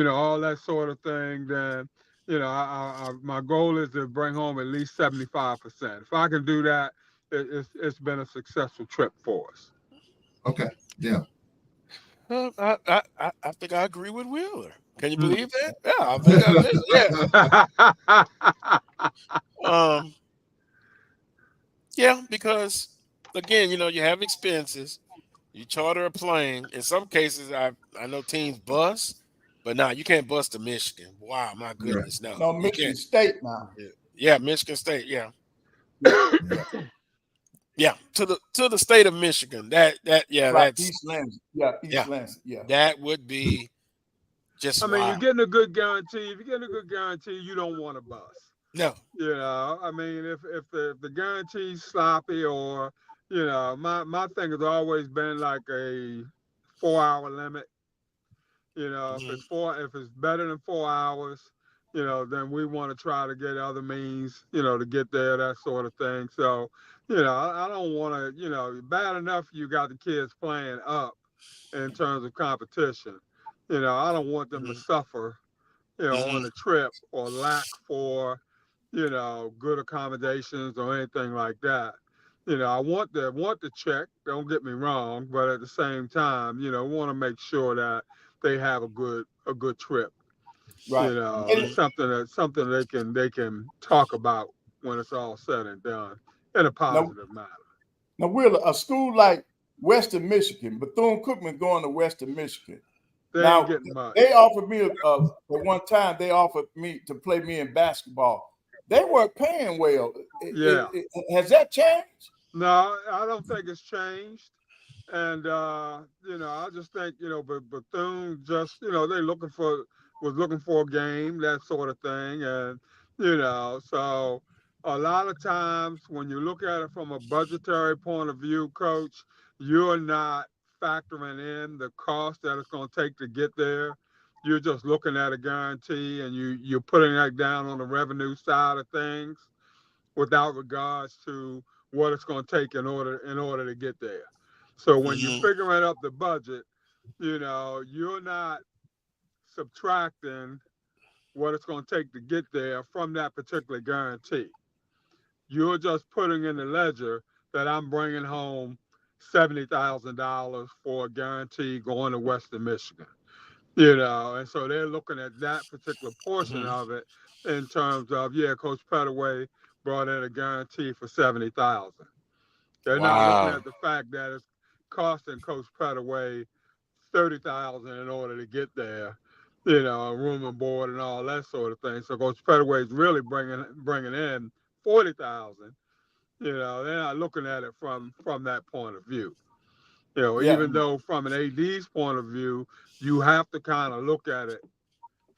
all that sort of thing, then, my goal is to bring home at least 75%. If I can do that, it's been a successful trip for us. Okay. Yeah. I think I agree with Wheeler. Can you believe that? Yeah, I think yeah, because again, you have expenses. You charter a plane. In some cases, I know teams bus, but now you can't bus to Michigan. Wow, my goodness, no. No, Michigan State now. Yeah, Michigan State. Yeah. Yeah, to the state of Michigan. Right, that's East Lansing. East Lansing. Yeah, that would be just. You're getting a good guarantee. If you're getting a good guarantee, you don't want a bus. No. If the guarantee's sloppy, or my thing has always been like a 4-hour limit. If it's better than 4 hours, then we want to try to get other means, to get there, that sort of thing. So, I don't want to, bad enough you got the kids playing up in terms of competition. I don't want them to suffer, on the trip or lack for, good accommodations or anything like that. I want the check, don't get me wrong, but at the same time, want to make sure that they have a good trip. Right. Something they can talk about when it's all said and done in a positive manner. Now, Will, a school like Western Michigan, Bethune-Cookman going to Western Michigan. They offered me at one time. They offered me to play me in basketball. They weren't paying well. Has that changed? No, I don't think it's changed. And I just think but Bethune just they was looking for a game, that sort of thing, and so a lot of times when you look at it from a budgetary point of view, Coach, you're not factoring in the cost that it's going to take to get there. You're just looking at a guarantee, and you're putting that down on the revenue side of things without regards to what it's going to take in order to get there. So when you're figuring up the budget, you're not subtracting what it's going to take to get there from that particular guarantee. You're just putting in the ledger that I'm bringing home $70,000 for a guarantee going to Western Michigan. And so they're looking at that particular portion of it in terms of, Coach Pettaway brought in a guarantee for $70,000. They're not looking at the fact that it's costing Coach Pettaway $30,000 in order to get there, room and board and all that sort of thing. So Coach Pettaway is really bringing in $40,000. They're not looking at it from that point of view. Even though from an AD's point of view, you have to kind of look at it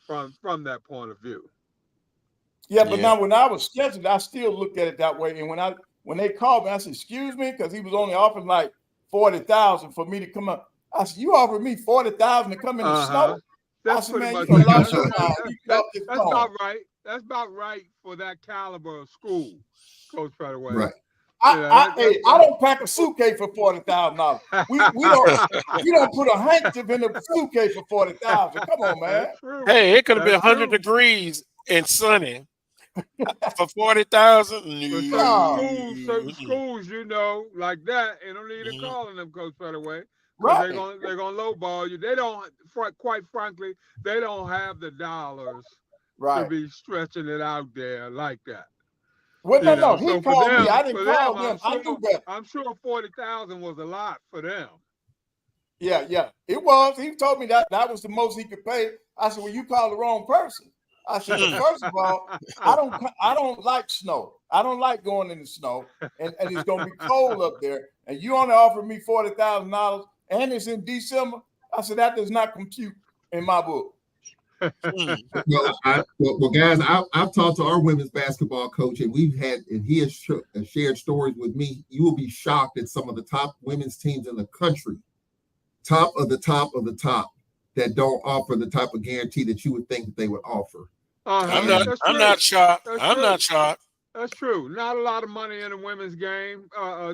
from that point of view. Yeah, but now when I was scheduled, I still looked at it that way. And when they called me, I said, "Excuse me," because he was only offering like $40,000 for me to come up. I said, "You offered me $40,000 to come in the snow?" That's I said, pretty "Man, much you lost your mind. that's about right. That's about right for that caliber of school, Coach Pettaway. Right. I don't pack a suitcase for $40,000. We don't put a handkerchief in a suitcase for $40,000. Come on, man. Hey, it could have been 100 degrees and sunny for $40,000. Certain schools, like that, and don't need to calling them, Coach Pettaway. Right. They're gonna lowball you. They don't, quite frankly, they don't have the dollars to be stretching it out there like that. Well, no. He called me. I didn't call him. I knew better. I'm sure $40,000 was a lot for them. Yeah, it was. He told me that was the most he could pay. I said, "Well, you called the wrong person." I said, "Well, first of all, I don't like snow. I don't like going in the snow, and it's gonna be cold up there. And you only offered me $40,000, and it's in December." I said, "That does not compute in my book." Well, guys, I've talked to our women's basketball coach, and he has shared stories with me. You will be shocked at some of the top women's teams in the country, top of the top, that don't offer the type of guarantee that you would think that they would offer. I'm not shocked. I'm not shocked. That's true. Not a lot of money in the women's game,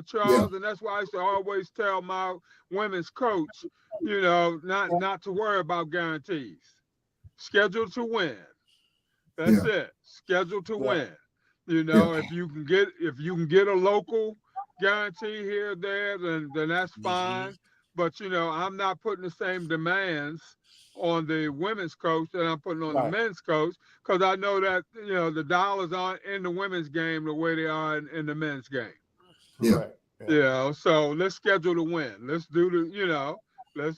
Charles, and that's why I used to always tell my women's coach, not to worry about guarantees. Schedule to win. That's it. Schedule to win. If you can get a local guarantee here or there, then that's fine. But I'm not putting the same demands on the women's coach that I'm putting on the men's coach, because I know that the dollars aren't in the women's game the way they are in the men's game. So let's schedule to win. Let's do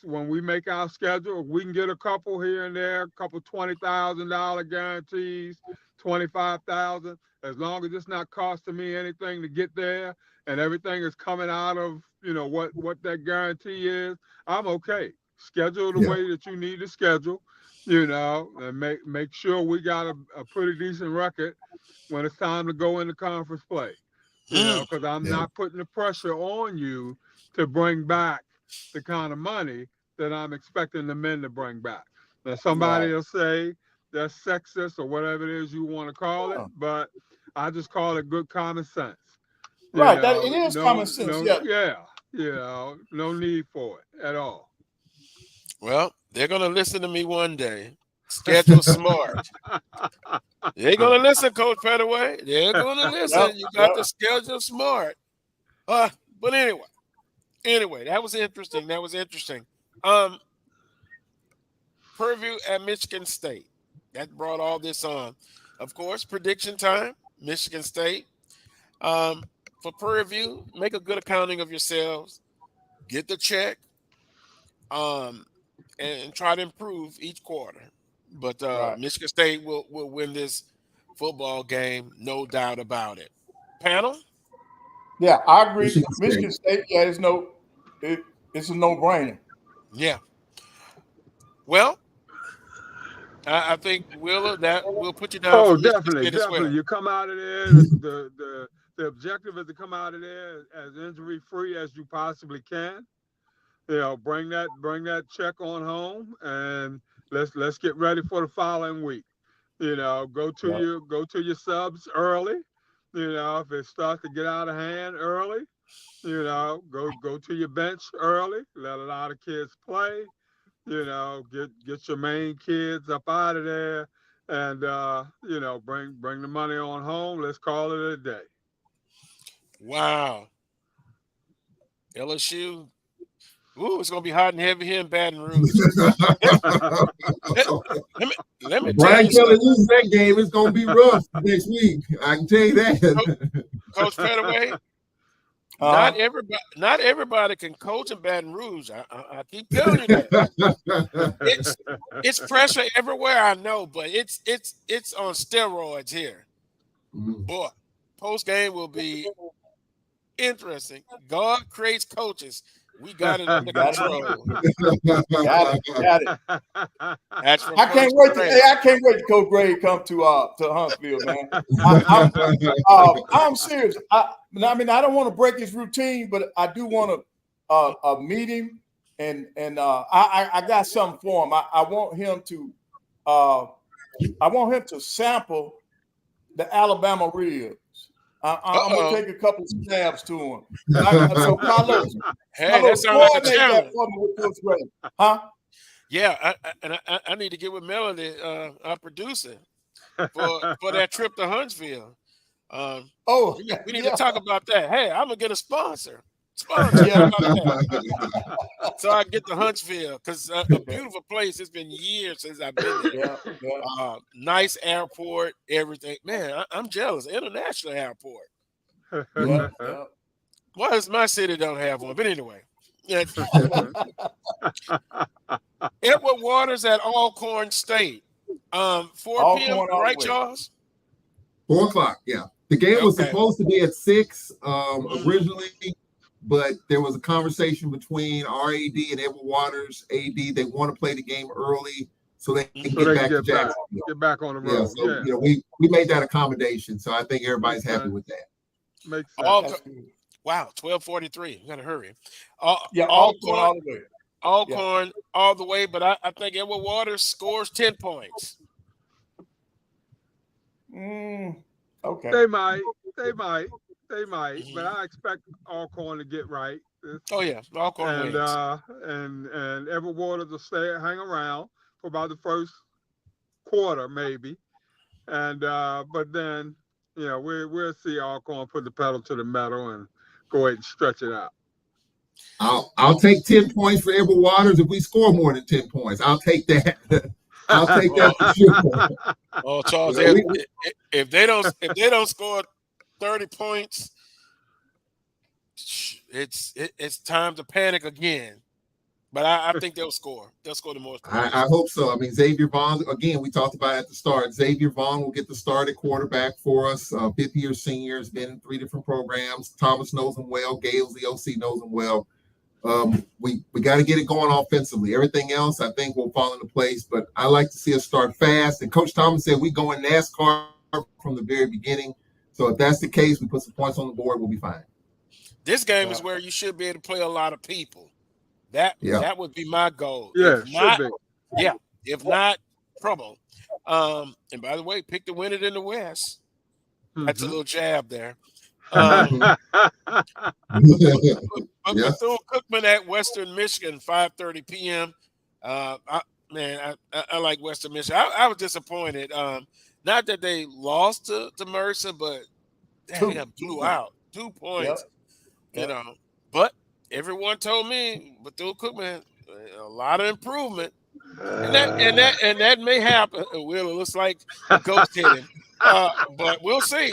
when we make our schedule, we can get a couple here and there, a couple $20,000 guarantees, $25,000, as long as it's not costing me anything to get there and everything is coming out of what that guarantee is. I'm okay. Schedule the way that you need to schedule, and make sure we got a pretty decent record when it's time to go into conference play. Because I'm not putting the pressure on you to bring back the kind of money that I'm expecting the men to bring back. Now, somebody will say that's sexist or whatever it is you want to call it, but I just call it good common sense. It is common sense. No need for it at all. Well, they're going to listen to me one day. Schedule smart. They're going to listen, Coach Pettaway. They're going to listen. You got to schedule smart. But anyway, that was interesting. Purview at Michigan State. That brought all this on. Of course, prediction time, Michigan State. For Purview, make a good accounting of yourselves. Get the check. And try to improve each quarter. But Michigan State will win this football game, no doubt about it. Panel? Yeah, I agree. Michigan State, it's a no-brainer. Yeah. Well, I think, Willa, that will put you down. Oh, definitely. You come out of there, the objective is to come out of there as injury-free as you possibly can. Bring that check on home, and let's get ready for the following week. Go to your subs early. If it starts to get out of hand early, go to your bench early. Let a lot of kids play. Get your main kids up out of there, and bring the money on home. Let's call it a day. Wow. LSU. Ooh, it's gonna be hot and heavy here in Baton Rouge. let me Brian Kelly loses that game. It's gonna be rough next week. I can tell you that. Coach Pettaway, Not everybody can coach in Baton Rouge. I keep telling you that. It's pressure everywhere, I know, but it's on steroids here. Boy, post game will be interesting. God creates coaches. We got it under control. Got it. That's from I can't wait to Coach Gray come to Huntsville, man. I'm serious. I don't want to break his routine, but I do want to meet him, and I got something for him. I want him to sample the Alabama ribs. I'm gonna take a couple stabs to him. So Carlos, that sounds like a challenge. For me with Coach Gray. Huh? Yeah, I need to get with Melody, our producer, for that trip to Huntsville. We need to talk about that. Hey, I'm gonna get a sponsor. So I get to Huntsville because a beautiful place. It's been years since I've been there. Nice airport, everything. Man, I'm jealous. International airport. Why does my city don't have one? But anyway. Edward Waters at Alcorn State. 4 p.m. Right, Charles? 4 o'clock. Yeah, the game was supposed to be at 6 originally. But there was a conversation between RAD and Edward Waters, AD. They want to play the game early so they can get back to Jacksonville. Get back on the road. So, we made that accommodation. So I think everybody's happy with that. Makes sense. Wow, 12:43. You got to hurry. Alcorn all the way. Alcorn all the way, but I think Edward Waters scores 10 points. Okay. They might, but I expect Alcorn to get right. Alcorn and Edward Waters will hang around for about the first quarter, maybe, and but then we'll see Alcorn put the pedal to the metal and go ahead and stretch it out. I'll take 10 points for Edward Waters if we score more than 10 points. I'll take that. I'll take that for sure. Oh, Charles, if they don't score 30 points, it's time to panic again. But I think they'll score. They'll score the most points. I hope so. I mean, Xavier Vaughn, again, we talked about it at the start. Xavier Vaughn will get the start at quarterback for us. Fifth-year senior, has been in 3 different programs. Thomas knows him well. Gales, the OC, knows him well. We got to get it going offensively. Everything else, I think, will fall into place. But I like to see us start fast. And Coach Thomas said we go in NASCAR from the very beginning. So if that's the case, we put some points on the board, we'll be fine. This game is where you should be able to play a lot of people. That would be my goal. Yeah, if not, trouble. And by the way, pick the winner in the West. That's a little jab there. Bethune-Cookman at Western Michigan, 5:30 p.m. I like Western Michigan. I was disappointed. Not that they lost to Mercer, but they got blew out 2 points. But everyone told me Bethune-Cookman a lot of improvement, and that may happen. Will, it looks like a ghost hit him, but we'll see.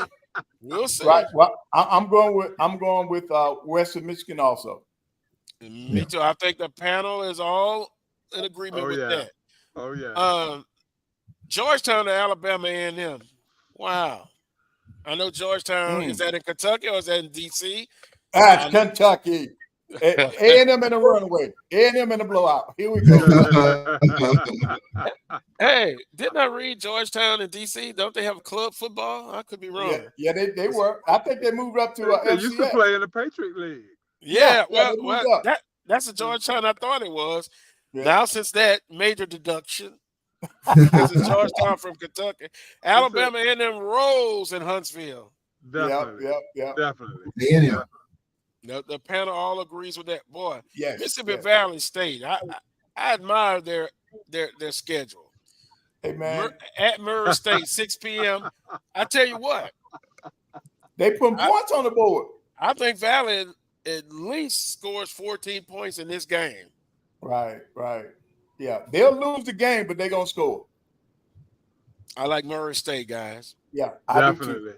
We'll see. Right. Well, I'm going with Western Michigan also. Me too. I think the panel is all in agreement with that. Oh yeah. Georgetown to Alabama A&M. Wow. I know Georgetown. Is that in Kentucky or is that in D.C.? That's Kentucky. A&M in a runaway. A&M in a blowout. Here we go. Hey, didn't I read Georgetown and D.C.? Don't they have club football? I could be wrong. Yeah, they were. I think they moved up to they used to play in the Patriot League. Yeah, well that's a Georgetown I thought it was. Yeah. Now, since that major deduction, this is Georgetown from Kentucky. Alabama A&M rolls in Huntsville. Definitely. Yep. Definitely. Yeah. The panel all agrees with that. Boy, yes, Mississippi Valley State. I admire their schedule. Hey man, at Murray State, 6 p.m. I tell you what, they put points on the board. I think Valley at least scores 14 points in this game. Right. Yeah, they'll lose the game, but they're gonna score. I like Murray State, guys. Yeah, definitely.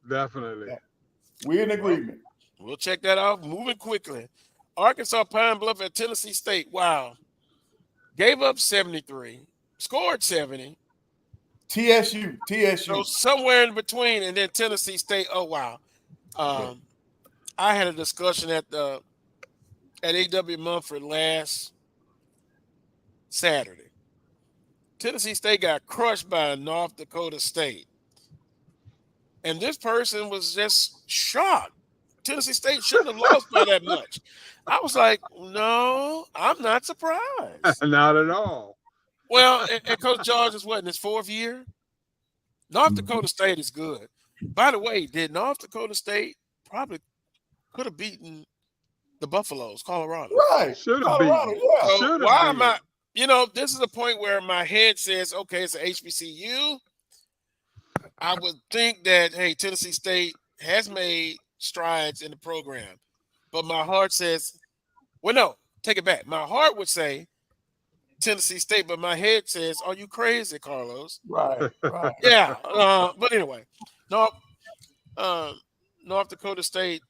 Yeah. We're in agreement. We'll check that out. Moving quickly. Arkansas Pine Bluff at Tennessee State. Wow. Gave up 73. Scored 70. TSU. So somewhere in between, and then Tennessee State. Oh, wow. I had a discussion at A.W. Mumford last Saturday. Tennessee State got crushed by North Dakota State. And this person was just shocked. Tennessee State shouldn't have lost by that much. I was like, no, I'm not surprised. Not at all. Well, and Coach George is what, in his 4th year? North Dakota State is good. By the way, did North Dakota State probably could have beaten the Buffaloes, Colorado? Right. Should have beaten. Yeah. So why am I, this is a point where my head says, okay, it's an HBCU. I would think that, hey, Tennessee State has made strides in the program. But my heart says, well, no, take it back. My heart would say Tennessee State, but my head says, are you crazy, Carlos? Right. Yeah. But anyway, North Dakota State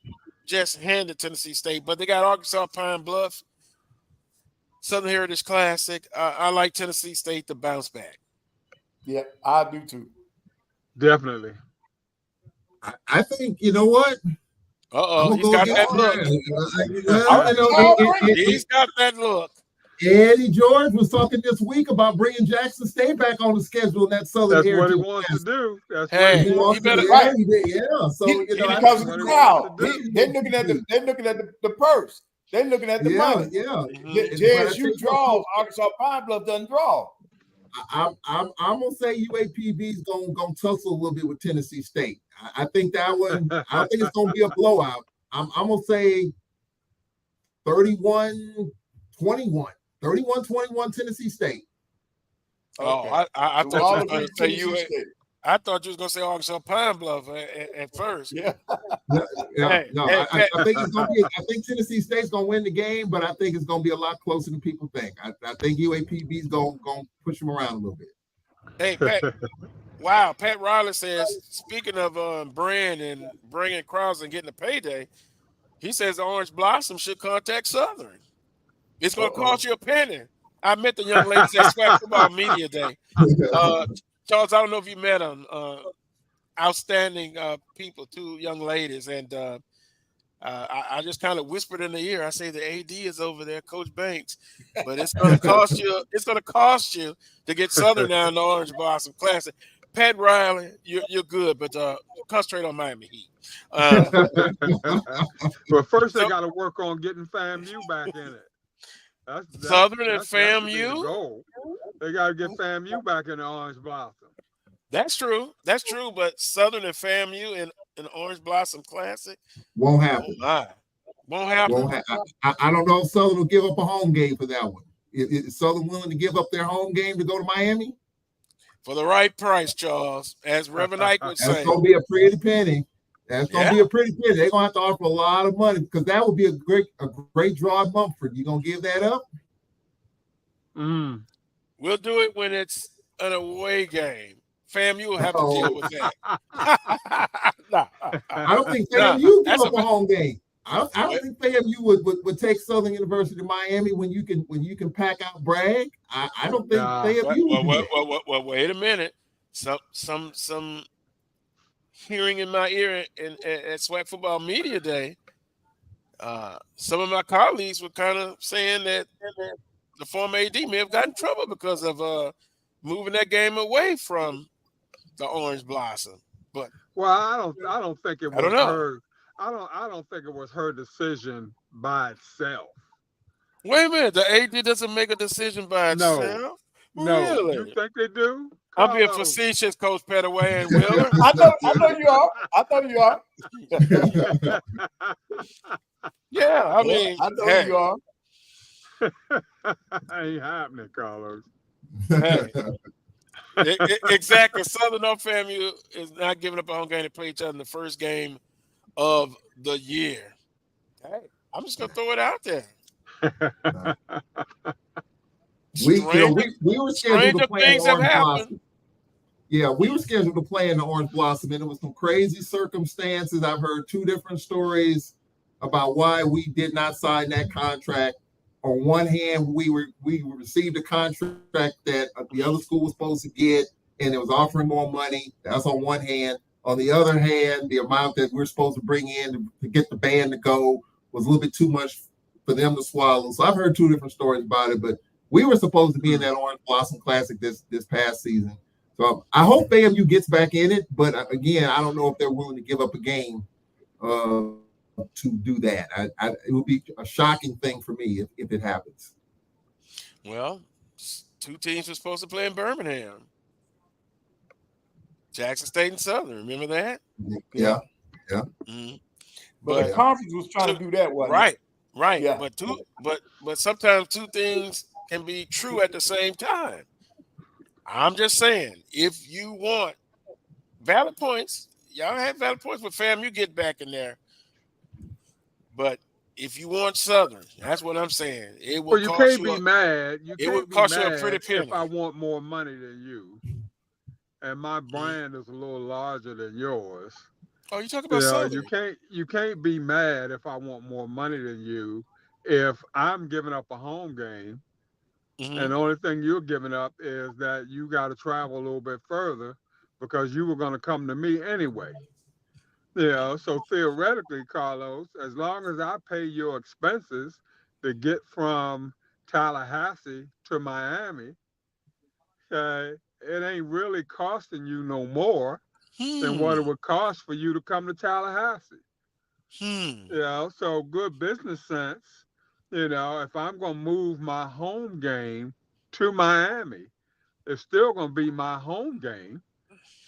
just handed Tennessee State, but they got Arkansas Pine Bluff, Southern Heritage Classic. I like Tennessee State to bounce back. Yeah, I do too. Definitely. I think, you know what? He's got that look. He's got that look. Eddie George was talking this week about bringing Jackson State back on the schedule in that Southern That's what he Heritage wants to do. That's Hey, what he wants you better to do. Right. Yeah. So because of the crowd. They're looking at the purse. They're looking at the money. Yeah. JSU draws. Arkansas Pine Bluff doesn't draw. I'm gonna say UAPB's gonna tussle a little bit with Tennessee State. I think that one. I think it's gonna be a blowout. I'm gonna say 31-21. 31-21 Tennessee State. Oh, I thought you were going to say I thought you was going to say Arkansas Pine Bluff at first. Yeah. I think it's gonna be. I think Tennessee State's gonna win the game, but I think it's gonna be a lot closer than people think. I think UAPB's gonna push them around a little bit. Hey, Pat. Wow, Pat Riley says, speaking of brand and bringing crowds and getting a payday, he says the Orange Blossom should contact Southern. It's going to cost you a penny. I met the young ladies at SWAC Football Media Day. Charles, I don't know if you met them. Outstanding people, 2 young ladies. And I just kind of whispered in the ear. I say the AD is over there, Coach Banks. But it's going to cost you. It's going to cost you to get Southern down the Orange Blossom Classic. Pat Riley, you're good, but concentrate on Miami Heat. But first, they got to work on getting FAMU back in it. Southern and FAMU? They got to get FAMU back in the Orange Blossom. That's true. That's true. But Southern and FAMU in an Orange Blossom Classic won't happen. Oh my. Won't happen. I don't know if Southern will give up a home game for that one. Is Southern willing to give up their home game to go to Miami? For the right price, Charles, as Reverend Ike would say. That's going to be a pretty penny. That's going to be a pretty penny. They're going to have to offer a lot of money because that would be a great draw at Mumford. You going to give that up? We'll do it when it's an away game. FAMU will have to deal with that. I don't think FAMU give up a home game. I don't think FAMU would take Southern University to Miami when you can pack out Bragg. I don't think FAMU. Well, wait a minute. Some hearing in my ear at SWAC Football Media Day. Some of my colleagues were kind of saying that the former AD may have gotten in trouble because of moving that game away from the Orange Blossom. But I don't think it was her. I don't think it was her decision by itself. Wait a minute, the AD doesn't make a decision by itself? No. Really? You think they do? I'm being facetious, Coach Pettaway and Wheeler. I know you are. I know you are. Yeah, I mean, I know you are. Ain't happening, Carlos. Hey. Exactly. Southern or FAMU is not giving up a home game to play each other in the first game of the year. Hey, I'm just gonna throw it out there. We were scheduled to play in the Orange Blossom. Yeah, we were scheduled to play in the Orange Blossom, and it was some crazy circumstances. I've heard 2 different stories. about why we did not sign that contract. On one hand, we received a contract that the other school was supposed to get, and it was offering more money. That's on one hand. On the other hand, the amount that we're supposed to bring in to get the band to go was a little bit too much for them to swallow. So I've heard two different stories about it, but we were supposed to be in that Orange Blossom Classic this past season. So I hope FAMU gets back in it, but again, I don't know if they're willing to give up a game to do that. It would be a shocking thing for me if it happens. Well, two teams were supposed to play in Birmingham. Jackson State and Southern. Remember that? Yeah. Mm-hmm. But the conference was trying to do that one. Right. Yeah. But sometimes two things can be true at the same time. I'm just saying, if you want valid points, y'all have valid points with FAMU get back in there. But if you want Southern, that's what I'm saying. It will you cost can't you be mad. It would cost you a pretty penny. If I want more money than you, and my brand is a little larger than yours. Oh, you talking about Southern? You can't be mad if I want more money than you if I'm giving up a home game, and the only thing you're giving up is that you got to travel a little bit further because you were going to come to me anyway. So theoretically, Carlos, as long as I pay your expenses to get from Tallahassee to Miami, it ain't really costing you no more than what it would cost for you to come to Tallahassee. So good business sense, if I'm going to move my home game to Miami, it's still going to be my home game.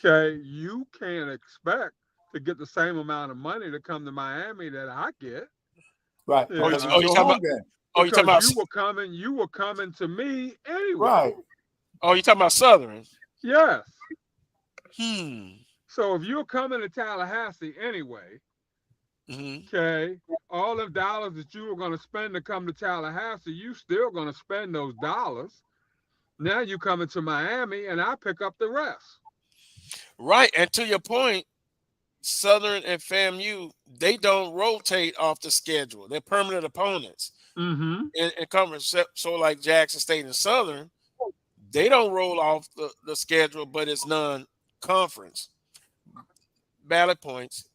You can't expect to get the same amount of money to come to Miami that I get. Right. You talking about you were coming to me anyway. Right. Oh, you talking about Southern? Yes. So if you're coming to Tallahassee anyway, all the dollars that you were going to spend to come to Tallahassee, you still going to spend those dollars. Now you coming to Miami, and I pick up the rest. Right, and to your point, Southern and FAMU, they don't rotate off the schedule. They're permanent opponents. In conference. So like Jackson State and Southern, they don't roll off the schedule, but it's non-conference. Valid points.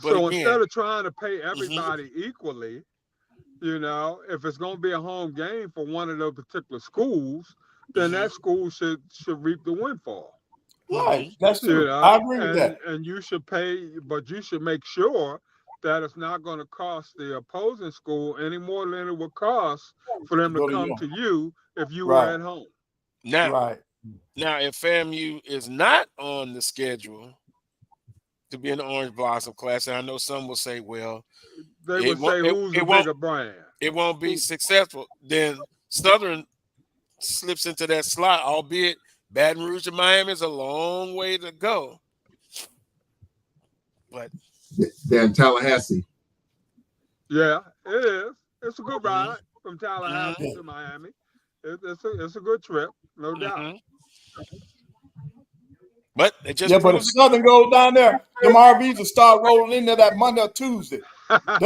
But so again, instead of trying to pay everybody equally, if it's going to be a home game for one of those particular schools, then that school should reap the windfall. Right, that's true. I agree with that. And you should pay, but you should make sure that it's not going to cost the opposing school any more than it would cost for them to come to you if you were at home. Now, if FAMU is not on the schedule to be in the Orange Blossom Class, and I know some will say, well, they would say, who's the bigger brand? It won't be successful. Then Southern slips into that slot, albeit Baton Rouge to Miami is a long way to go. But they're in Tallahassee. Yeah, it is. It's a good ride from Tallahassee to Miami. It's a good trip, no doubt. But it just but if Southern goes down there, them RVs will start rolling in there that Monday or Tuesday. Flag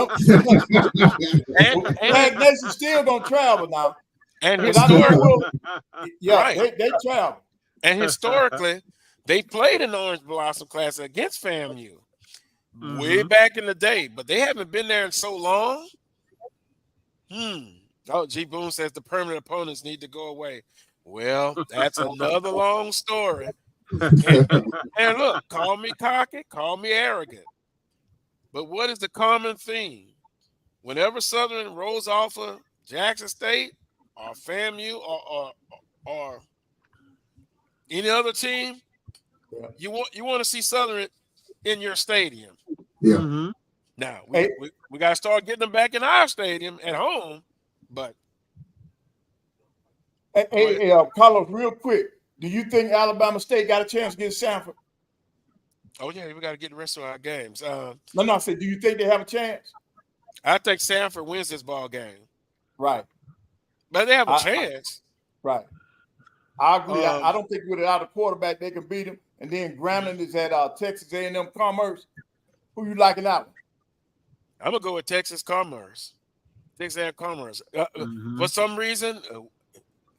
Nation still gonna travel now. And historically, they travel. And historically, they played in the Orange Blossom Class against FAMU way back in the day, but they haven't been there in so long. Oh, G. Boone says the permanent opponents need to go away. Well, that's another long story. And look, call me cocky, call me arrogant. But what is the common theme? Whenever Southern rolls off of Jackson State or FAMU or any other team, you want to see Southern in your stadium. Yeah. Now we got to start getting them back in our stadium at home. But hey, Carlos, real quick, do you think Alabama State got a chance to get Sanford? Oh yeah, we got to get the rest of our games. No, I said, do you think they have a chance? I think Sanford wins this ball game. Right, but they have a chance. Right. I agree. I don't think without a quarterback they can beat him. And then Grambling is at Texas A&M Commerce. Who you liking that one? I'm gonna go with Texas Commerce. Texas A&M Commerce. For some reason,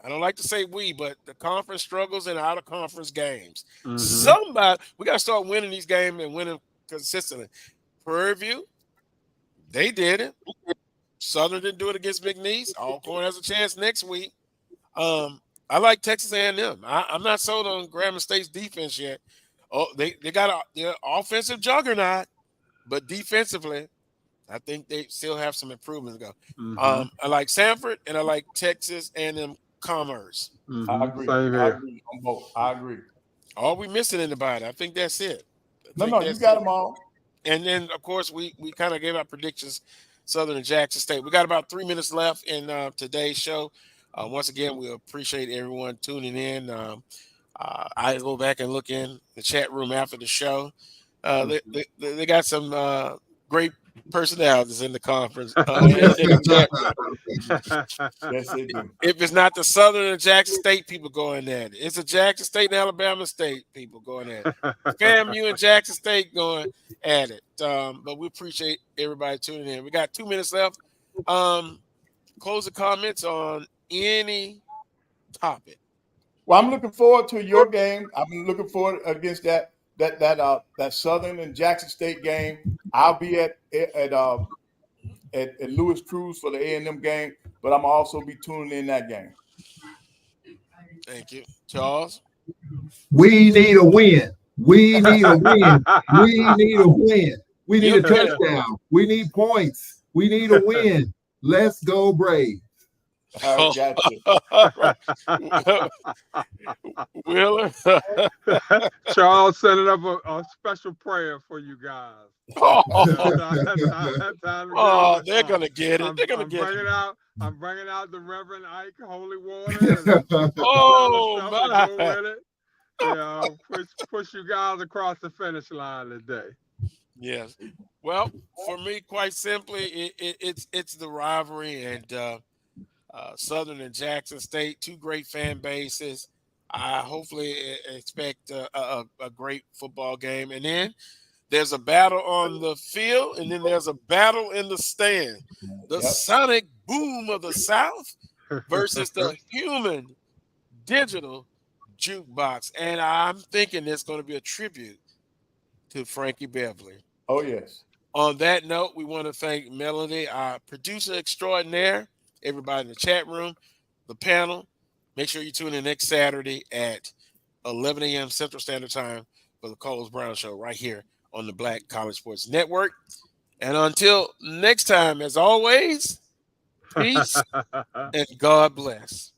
I don't like to say but the conference struggles in out of conference games. Somebody, we got to start winning these games and winning consistently. Prairie View, they did it. Southern didn't do it against McNeese. Alcorn has a chance next week. I like Texas A&M. I'm not sold on Grambling State's defense yet. Oh, they got their offensive juggernaut, but defensively, I think they still have some improvement to go. I like Sanford and I like Texas A&M Commerce. I agree. I agree on both. I agree. All we missing anybody? I think that's it. You got them all. And then, of course, we kind of gave our predictions, Southern and Jackson State. We got about 3 minutes left in today's show. Once again, we appreciate everyone tuning in. I go back and look in the chat room after the show. They got some great personalities in the conference. If it's not the Southern and Jackson State people going at it, it's a Jackson State and Alabama State people going at it. FAMU and Jackson State going at it. But we appreciate everybody tuning in. We got 2 minutes left. Closing comments on any topic. Well, I'm looking forward to your game. I'm looking forward against that Southern and Jackson State game. I'll be at Louis Cruz for the A&M game, but I'm also be tuning in that game. Thank you, Charles. We need a win. We need a win. We need a win. We need a touchdown. We need points. We need a win. Let's go Braves. Wheeler. Charles setting up a special prayer for you guys. They're gonna get it. They're gonna get it. I'm bringing out the Reverend Ike Holy Water. Push you guys across the finish line today. Yes. Well, for me, quite simply, it's the rivalry and Southern and Jackson State, two great fan bases. I hopefully expect a great football game. And then there's a battle on the field, and then there's a battle in the stand. The sonic boom of the South versus the human digital jukebox. And I'm thinking it's going to be a tribute to Frankie Beverly. Oh, yes. On that note, we want to thank Melody, our producer extraordinaire, everybody in the chat room, the panel. Make sure you tune in next Saturday at 11 a.m. Central Standard Time for the Carlos Brown Show right here on the Black College Sports Network. And until next time, as always, peace and God bless.